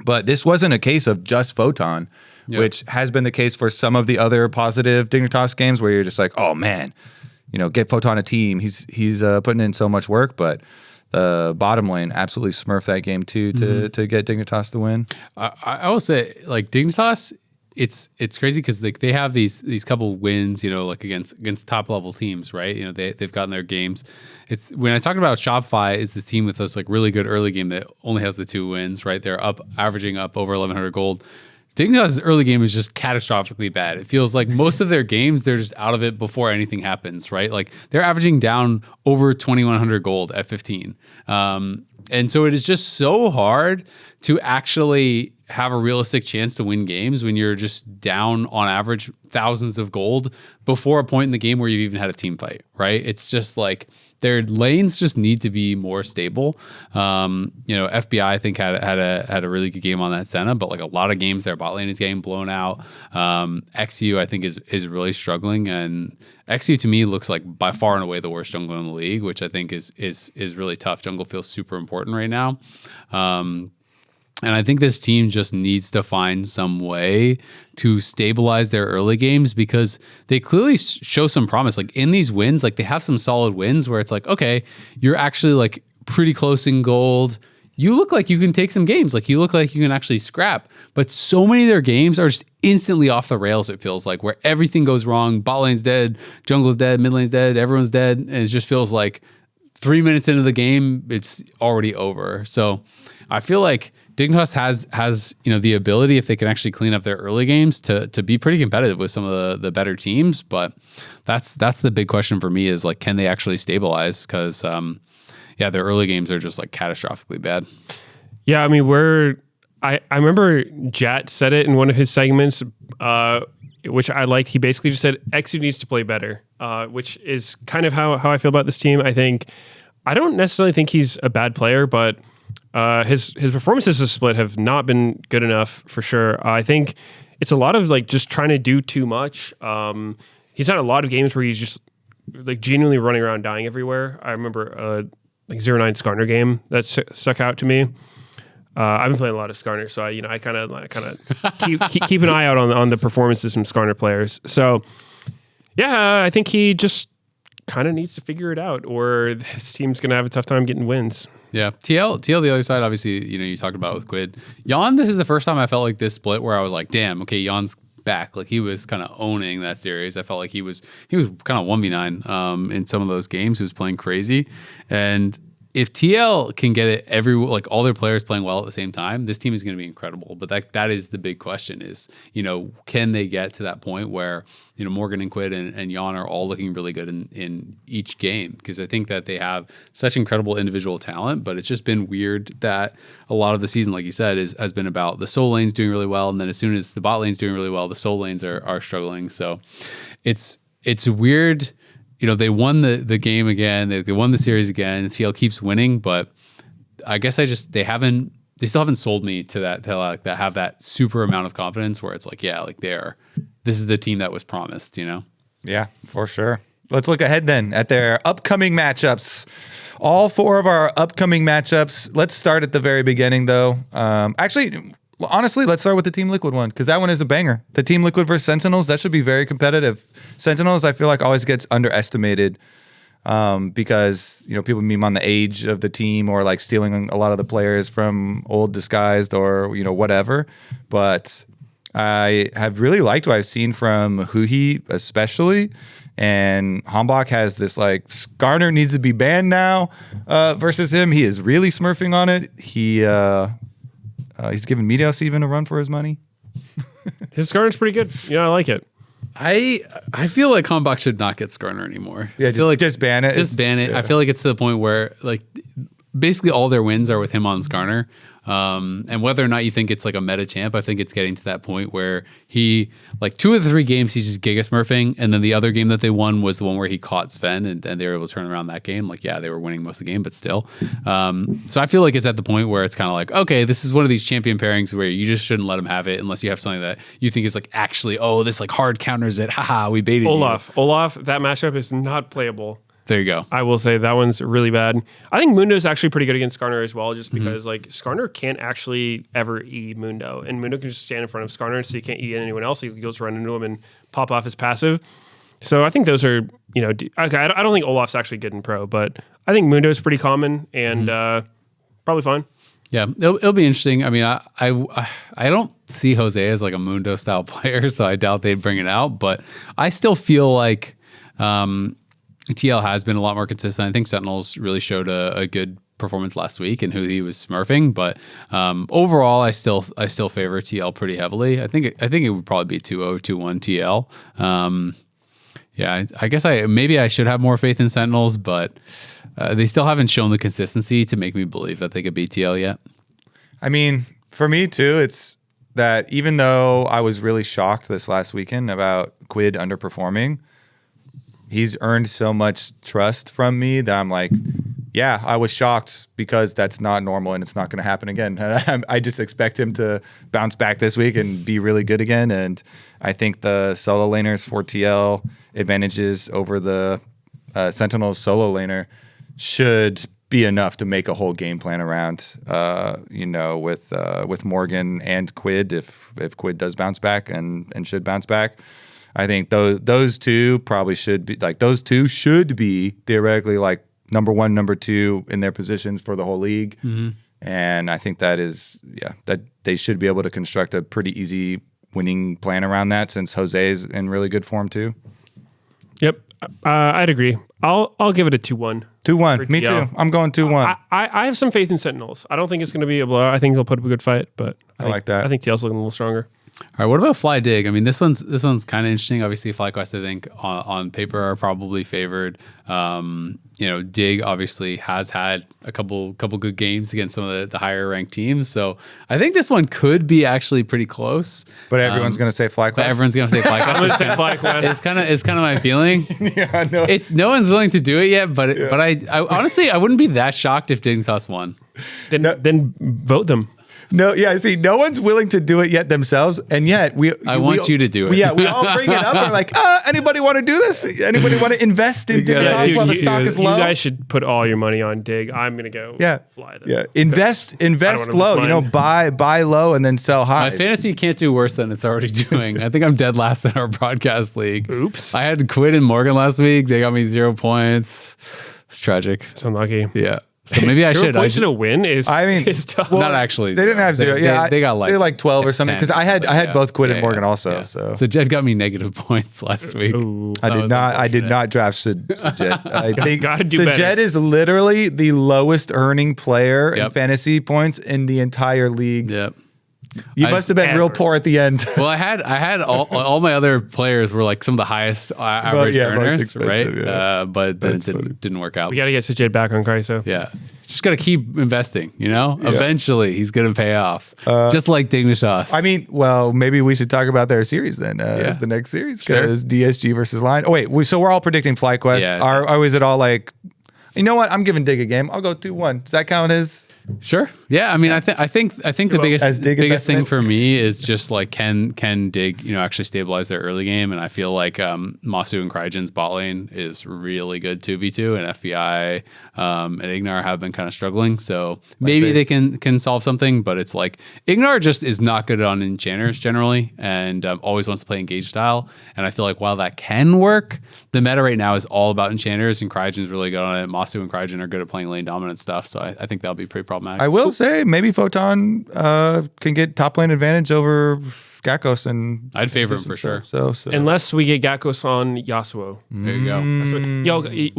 But this wasn't a case of just Photon, which has been the case for some of the other positive Dignitas games where you're just like, oh man, get Photon a team. He's putting in so much work, but the bottom lane absolutely smurfed that game too to get Dignitas the win. I will say, like Dignitas, it's crazy because like they have these couple wins, like against top level teams, right? They've gotten their games. It's when I talk about Shopify is the team with this like really good early game that only has the 2 wins, right? They're averaging up over 1,100 gold. Dignitas' early game is just catastrophically bad. It feels like most of their games, they're just out of it before anything happens, right? Like they're averaging down over 2,100 gold at 15. And so it is just so hard to actually have a realistic chance to win games when you're just down on average thousands of gold before a point in the game where you've even had a team fight, right? It's just like their lanes just need to be more stable. FBI I think had a really good game on that Senna, but like a lot of games their bot lane is getting blown out. XU I think is really struggling, and XU to me looks like by far and away the worst jungler in the league, which I think is really tough. Jungle feels super important right now. And I think this team just needs to find some way to stabilize their early games, because they clearly show some promise. Like in these wins, like they have some solid wins where it's like, okay, you're actually like pretty close in gold. You look like you can take some games. Like you look like you can actually scrap. But so many of their games are just instantly off the rails, it feels like, where everything goes wrong. Bot lane's dead, jungle's dead, mid lane's dead, everyone's dead. And it just feels like 3 minutes into the game, it's already over. So I feel like Dignitas has the ability, if they can actually clean up their early games, to be pretty competitive with some of the better teams. But that's the big question for me, is like, can they actually stabilize? Because their early games are just like catastrophically bad. Yeah, I mean, I remember Jat said it in one of his segments, which I liked. He basically just said XU needs to play better, which is kind of how I feel about this team. I don't necessarily think he's a bad player, but his performances as a split have not been good enough for sure. I think it's a lot of like just trying to do too much. He's had a lot of games where he's just like genuinely running around dying everywhere. I remember like 0-9 Skarner game that stuck out to me. I've been playing a lot of Skarner, so I kind of keep an eye out on the performances from Skarner players. So yeah, I think he just kind of needs to figure it out, or this team's gonna have a tough time getting wins. Yeah, TL the other side, obviously, you talked about it with Quid. LYON, this is the first time I felt like this split where I was like, damn, okay, LYON's back. Like he was kind of owning that series. I felt like he was kind of 1v9 in some of those games. He was playing crazy. And if TL can get it like all their players playing well at the same time, this team is going to be incredible. But that is the big question is, can they get to that point where, Morgan and Quid and LYON are all looking really good in each game? Because I think that they have such incredible individual talent, but it's just been weird that a lot of the season, like you said, has been about the soul lanes doing really well. And then as soon as the bot lane's doing really well, the soul lanes are struggling. So it's weird. They won the game again. They won the series again. TL keeps winning, but I guess they still haven't sold me to that, that have that super amount of confidence where it's like, yeah, like this is the team that was promised, Yeah, for sure. Let's look ahead then at their upcoming matchups. All 4 of our upcoming matchups. Let's start at the very beginning though. Honestly, let's start with the Team Liquid one, because that one is a banger. The Team Liquid versus Sentinels, that should be very competitive. Sentinels, I feel like, always gets underestimated because, people meme on the age of the team or like stealing a lot of the players from old Disguised or, whatever. But I have really liked what I've seen from Huhi especially. And Hambach has this like, Skarner needs to be banned now versus him. He is really smurfing on it. He's giving Meteos even a run for his money. His Skarner's pretty good. I like it. I feel like Hambach should not get Skarner anymore. Yeah, just ban it. Just ban it. Yeah. I feel like it's to the point where like basically all their wins are with him on Skarner. And whether or not you think it's like a meta champ, I think it's getting to that point where he, like 2 of the 3 games, he's just Giga Smurfing. And then the other game that they won was the one where he caught Sven and they were able to turn around that game. Like, yeah, they were winning most of the game, but still. So I feel like it's at the point where it's kind of like, okay, this is one of these champion pairings where you just shouldn't let him have it unless you have something that you think is like actually, oh, this like hard counters it. Haha, we baited Olaf, that matchup is not playable. There you go. I will say that one's really bad. I think Mundo is actually pretty good against Skarner as well, just because like Skarner can't actually ever E Mundo, and Mundo can just stand in front of Skarner, so he can't E anyone else. He goes run into him and pop off his passive. So I think those are, okay, I don't think Olaf's actually good in pro, but I think Mundo is pretty common and probably fine. Yeah, it'll be interesting. I mean, I don't see Jose as like a Mundo style player, so I doubt they'd bring it out. But I still feel like TL has been a lot more consistent. I think Sentinels really showed a good performance last week and who he was smurfing. But overall, I still favor TL pretty heavily. I think it would probably be 2-0, 2-1 TL. Yeah, I guess maybe I should have more faith in Sentinels, but they still haven't shown the consistency to make me believe that they could beat TL yet. I mean, for me too, it's that even though I was really shocked this last weekend about Quid underperforming, he's earned so much trust from me that I'm like, yeah, I was shocked because that's not normal and it's not going to happen again. I just expect him to bounce back this week and be really good again. And I think the solo laners for TL advantages over the Sentinels solo laner should be enough to make a whole game plan around, with Morgan and Quid if Quid does bounce back and should bounce back. I think those two probably should be theoretically like number 1, number 2 in their positions for the whole league. Mm-hmm. And I think that they should be able to construct a pretty easy winning plan around that since Jose's in really good form too. Yep. I'd agree. I'll give it a 2-1. 2-1. Me too. I'm going 2-1. I have some faith in Sentinels. I don't think it's going to be a blowout. I think they'll put up a good fight, but I like that. I think TL's looking a little stronger. All right, what about Fly Dig? I mean, this one's kind of interesting. Obviously, FlyQuest, I think, on paper are probably favored. Dig obviously has had a couple good games against some of the higher ranked teams. So I think this one could be actually pretty close. But everyone's going to say FlyQuest. But everyone's going to say FlyQuest. I'm going to say FlyQuest. It's kind of my feeling. Yeah, no. It's no one's willing to do it yet. But I honestly I wouldn't be that shocked if Dig Toss won. Then vote them. No, yeah. See, no one's willing to do it yet themselves, and yet I want you to do it. Yeah, we all bring it up. We're like, anybody want to do this? Anybody want to invest in Dig Toss while the stock is low? You guys should put all your money on Dig. I'm gonna go. Fly them. Yeah, invest low. Buy low and then sell high. My fantasy can't do worse than it's already doing. I think I'm dead last in our broadcast league. Oops. I had Quid and Morgan last week. They got me 0 points. It's tragic. So unlucky. Yeah. So maybe I should. I should win. Is tough. Well, not actually. They didn't have 0. They got like 12 or something. Because I had both Quid and Morgan also. Yeah. So Jed got me negative points last week. Ooh. I did not draft Jed. I think Jed is literally the lowest earning player in fantasy points in the entire league. Yep. You must have been real poor at the end. Well, I had all my other players were like some of the highest average earners, right? Yeah. But then it didn't work out. We got to get Sajid back on Kryso. Yeah. Just got to keep investing, Eventually, he's going to pay off. Just like Dignitas. I mean, well, maybe we should talk about their series then as the next series because DSG versus LYON. Oh, wait. So we're all predicting FlyQuest. Yeah. Is it all like, you know what? I'm giving Dig a game. I'll go 2-1. Does that count as... Sure. Yeah. I mean, I think the biggest thing for me is just like can Dig actually stabilize their early game, and I feel like Masu and Crygen's bot lane is really good 2v2, and FBI and Ignar have been kind of struggling. So maybe they can solve something, but it's like Ignar just is not good on enchanters generally, and always wants to play engage style. And I feel like while that can work, the meta right now is all about enchanters, and Crygen's really good on it. Masu and Crygen are good at playing lane dominant stuff, so I think that'll be pretty problematic. I will say maybe Photon can get top lane advantage over Gakkos, and I'd favor him for sure. So unless we get Gakkos on Yasuo. There you go.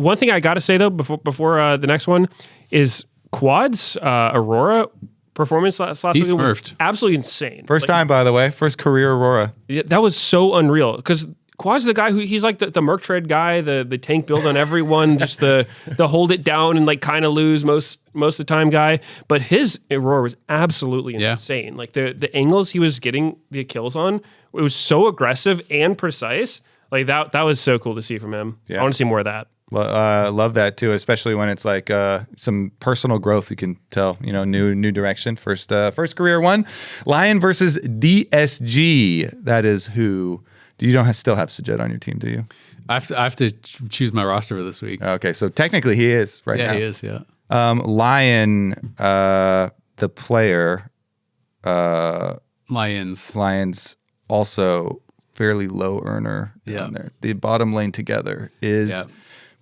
One thing I got to say though before the next one is Quad's Aurora performance last week was absolutely insane. First time, by the way, first career Aurora. That was so unreal because Quad's the guy he's like the Merc Tread guy, the tank build on everyone, just the hold it down and like kind of lose most of the time guy. But his Aurora was absolutely insane. Like the angles he was getting the kills on, it was so aggressive and precise. Like that was so cool to see from him. Yeah. I want to see more of that. Well, I love that too, especially when it's like some personal growth. You can tell, new direction. First career one, LYON versus DSG. That is who. You don't still have Sajid on your team, do you? I have to choose my roster for this week. Okay, so technically he is now. Yeah, he is. Yeah. LYON, the player. Lions also fairly low earner down there. The bottom lane together is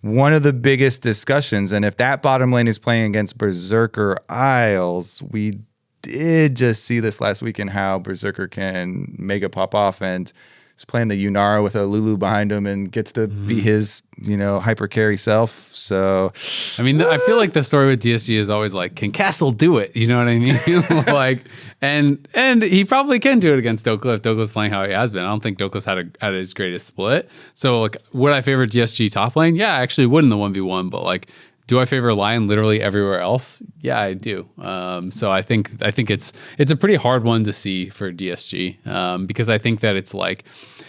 one of the biggest discussions, and if that bottom lane is playing against Berserker Isles, we did just see this last weekend how Berserker can mega pop off and He's playing the Yunara with a Lulu behind him and gets to be his, hyper carry self. So, I mean, I feel like the story with DSG is always like, can Castle do it? You know what I mean? Like, and he probably can do it against Dokla if Dokla's playing how he has been. I don't think Dokla's had his greatest split. So, like, would I favor DSG top lane? Yeah, I actually would in the 1v1, but like, do I favor LYON literally everywhere else? Yeah, I do. So I think it's a pretty hard one to see for DSG because I think that it's like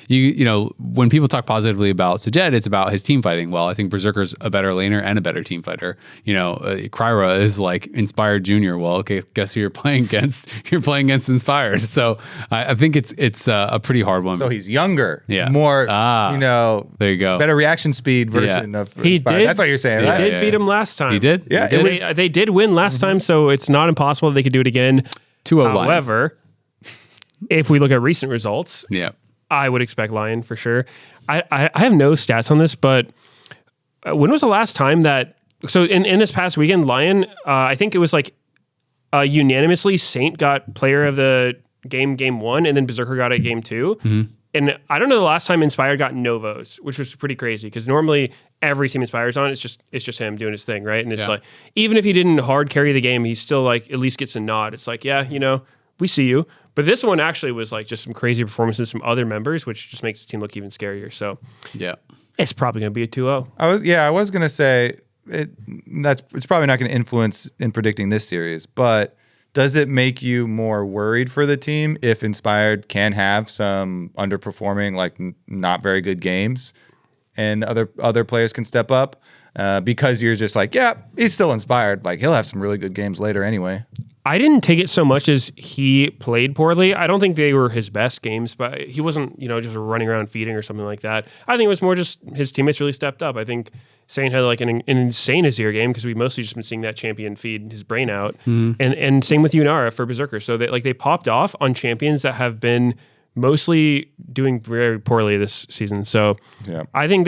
when people talk positively about Sajed, it's about his team fighting. Well, I think Berserker's a better laner and a better team fighter. Kryra is like Inspired Junior. Well, okay, guess who you're playing against? You're playing against Inspired. So I think it's a pretty hard one. So he's younger, yeah, more, there you go, better reaction speed version of he Inspired. did. That's what you're saying, He right? did beat him last time. He did. Yeah, They did win last time, so it's not impossible that they could do it again. 2-0 LYON. However, if we look at recent results, Yeah. I would expect LYON for sure. I have no stats on this, but when was the last time that? So in this past weekend, LYON, I think it was like unanimously Saint got player of the game 1, and then Berserker got it game 2. Mm-hmm. And I don't know the last time Inspired got no votes, which was pretty crazy because normally every team Inspired's on, it's just him doing his thing, right? And it's like, even if he didn't hard carry the game, he still like at least gets a nod. It's like, yeah, we see you. But this one actually was like just some crazy performances from other members, which just makes the team look even scarier. So Yeah. it's probably going to be a 2-0. I was gonna say it's probably not going to influence in predicting this series, but does it make you more worried for the team if Inspired can have some underperforming, like not very good games, and other players can step up because you're just like, yeah, he's still Inspired. Like he'll have some really good games later anyway. I didn't take it so much as he played poorly. I don't think they were his best games, but he wasn't, just running around feeding or something like that. I think it was more just his teammates really stepped up. I think Saint had like an insane Azir game because we mostly just been seeing that champion feed his brain out. And same with Yunara for Berserker. So they popped off on champions that have been mostly doing very poorly this season. So I think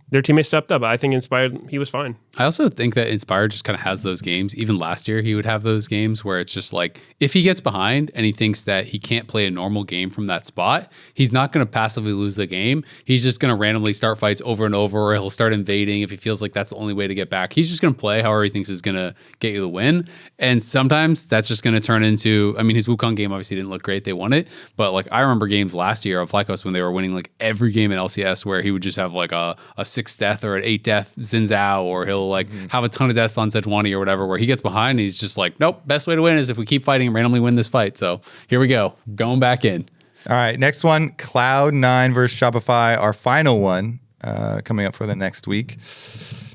their teammates stepped up. I think Inspired, he was fine. I also think that Inspired just kind of has those games. Even last year, he would have those games where it's just like, if he gets behind and he thinks that he can't play a normal game from that spot, he's not going to passively lose the game. He's just going to randomly start fights over and over, or he'll start invading if he feels like that's the only way to get back. He's just going to play however he thinks is going to get you the win. And sometimes that's just going to turn into, his Wukong game obviously didn't look great. They won it. But like I remember games last year of Flacos when they were winning like every game in LCS where he would just have like a 6 death or an 8 death Xin Zhao, or he'll like have a ton of deaths on Sejuani or whatever, where he gets behind and he's just like, nope, best way to win is if we keep fighting and randomly win this fight. So here we go, going back in. All right, next one, Cloud9 versus Shopify, our final one coming up for the next week.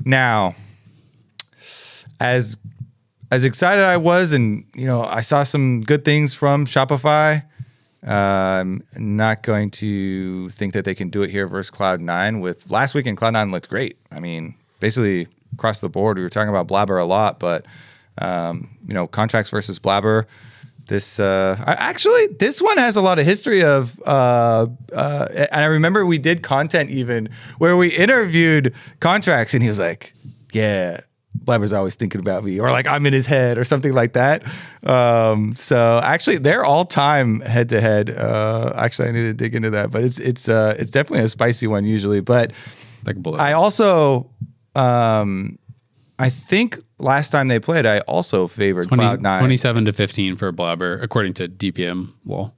Now, as excited I was, and I saw some good things from Shopify, I'm not going to think that they can do it here versus Cloud9. With last weekend, Cloud9 looked great. Basically across the board, we were talking about Blabber a lot, but contracts versus Blabber. This this one has a lot of history of, and I remember we did content even where we interviewed contracts, and he was like, "Yeah, Blabber's always thinking about me," or like I'm in his head or something like that. So actually they're all time head to head. Actually I need to dig into that, but it's definitely a spicy one usually. But I also, I think last time they played, I also favored Cloud9. 27-15 for Blabber, according to DPM wall.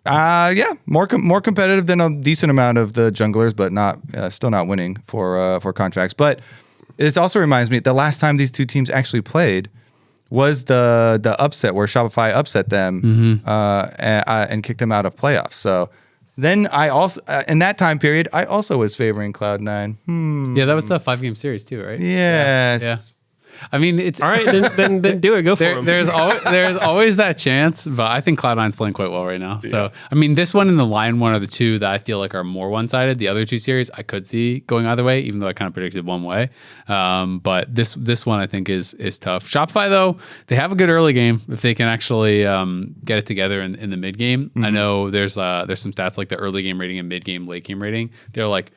Yeah, more competitive than a decent amount of the junglers, but not still not winning for contracts. But this also reminds me, the last time these two teams actually played was the upset where Shopify upset them and kicked them out of playoffs. So then I also, in that time period, I also was favoring Cloud9. Yeah, that was the 5-game series too, right? Yes. Yeah. It's All right, then do it. Go for it. There's always that chance, but I think Cloud9's playing quite well right now. So this one and the LYON one are the two that I feel like are more one-sided. The other two series I could see going either way, even though I kind of predicted one way. But this one I think is tough. Shopify though, they have a good early game if they can actually get it together in the mid game. I know there's some stats like the early game rating and mid game, late game rating. They're like,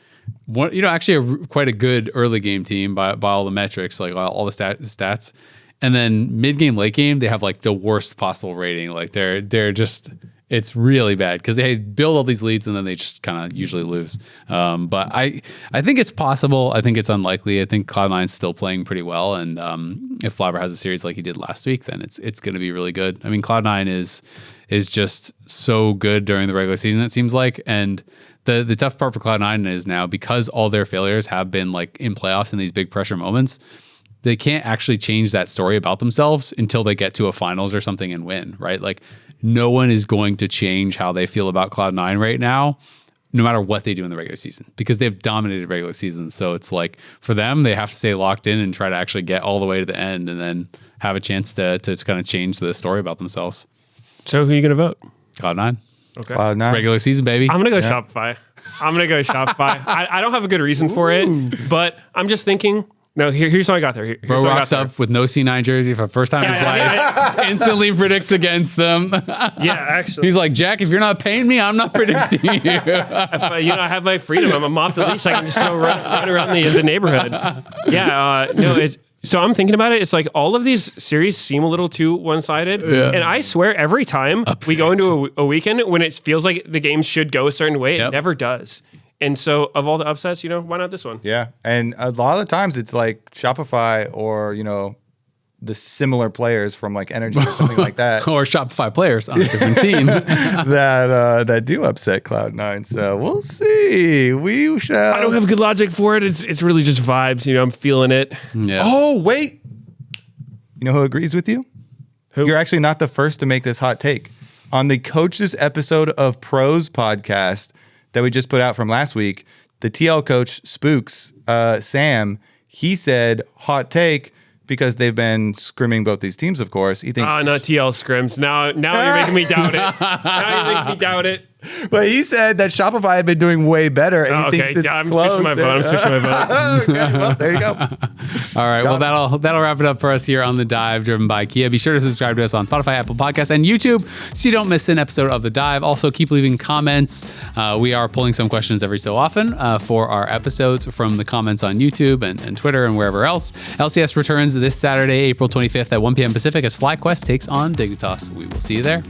actually quite a good early game team by all the metrics, like all the stats. And then mid game, late game, they have like the worst possible rating. Like they're just, It's really bad because they build all these leads and then they just kind of usually lose. But I think it's possible. I think it's unlikely. I think Cloud9's still playing pretty well. And if Flabber has a series like he did last week, then it's going to be really good. I mean, Cloud9 is just so good during the regular season, it seems like. And the tough part for Cloud9 is now, because all their failures have been like in playoffs in these big pressure moments, they can't actually change that story about themselves until they get to a finals or something and win, right? Like, no one is going to change how they feel about Cloud9 right now, no matter what they do in the regular season, because they've dominated regular seasons. So it's like, for them, they have to stay locked in and try to actually get all the way to the end and then have a chance to kind of change the story about themselves. So who are you going to vote? Cloud9. Okay. Cloud9. It's regular season, baby. I'm going to go Shopify. I don't have a good reason for it, but I'm just thinking. No, here's how I got there. Here's Bro how I got rocks there. up with no C9 jersey for the first time in his life. Instantly predicts against them. Yeah, actually. He's like, Jack, if you're not paying me, I'm not predicting you. If I have my freedom, I'm off the leash. I can just run around the neighborhood. Yeah, so I'm thinking about it. It's like all of these series seem a little too one-sided. Yeah. And I swear every time we go into a weekend when it feels like the game should go a certain way, it never does. And so of all the upsets, why not this one? Yeah. And a lot of the times it's like Shopify or, the similar players from like Energy or something like that Or Shopify players on a different team. that do upset Cloud9. So we'll see. We shall. I don't have good logic for it. It's really just vibes. I'm feeling it. Yeah. Oh, wait. You know who agrees with you? Who? You're actually not the first to make this hot take. On the Coaches episode of Pros podcast that we just put out from last week, the TL coach Spooks, Sam, he said hot take because they've been scrimming both these teams, of course. He thinks Not TL scrims. Now you're making me doubt it. Now you're making me doubt it. But he said that Shopify had been doing way better, and he thinks it's I'm close. switching my vote. Okay, well, there you go. All right. Well, that'll wrap it up for us here on The Dive, driven by Kia. Be sure to subscribe to us on Spotify, Apple Podcasts, and YouTube so you don't miss an episode of The Dive. Also, keep leaving comments. We are pulling some questions every so often for our episodes from the comments on YouTube and Twitter and wherever else. LCS returns this Saturday, April 25th at 1 p.m. Pacific as FlyQuest takes on Dignitas. We will see you there.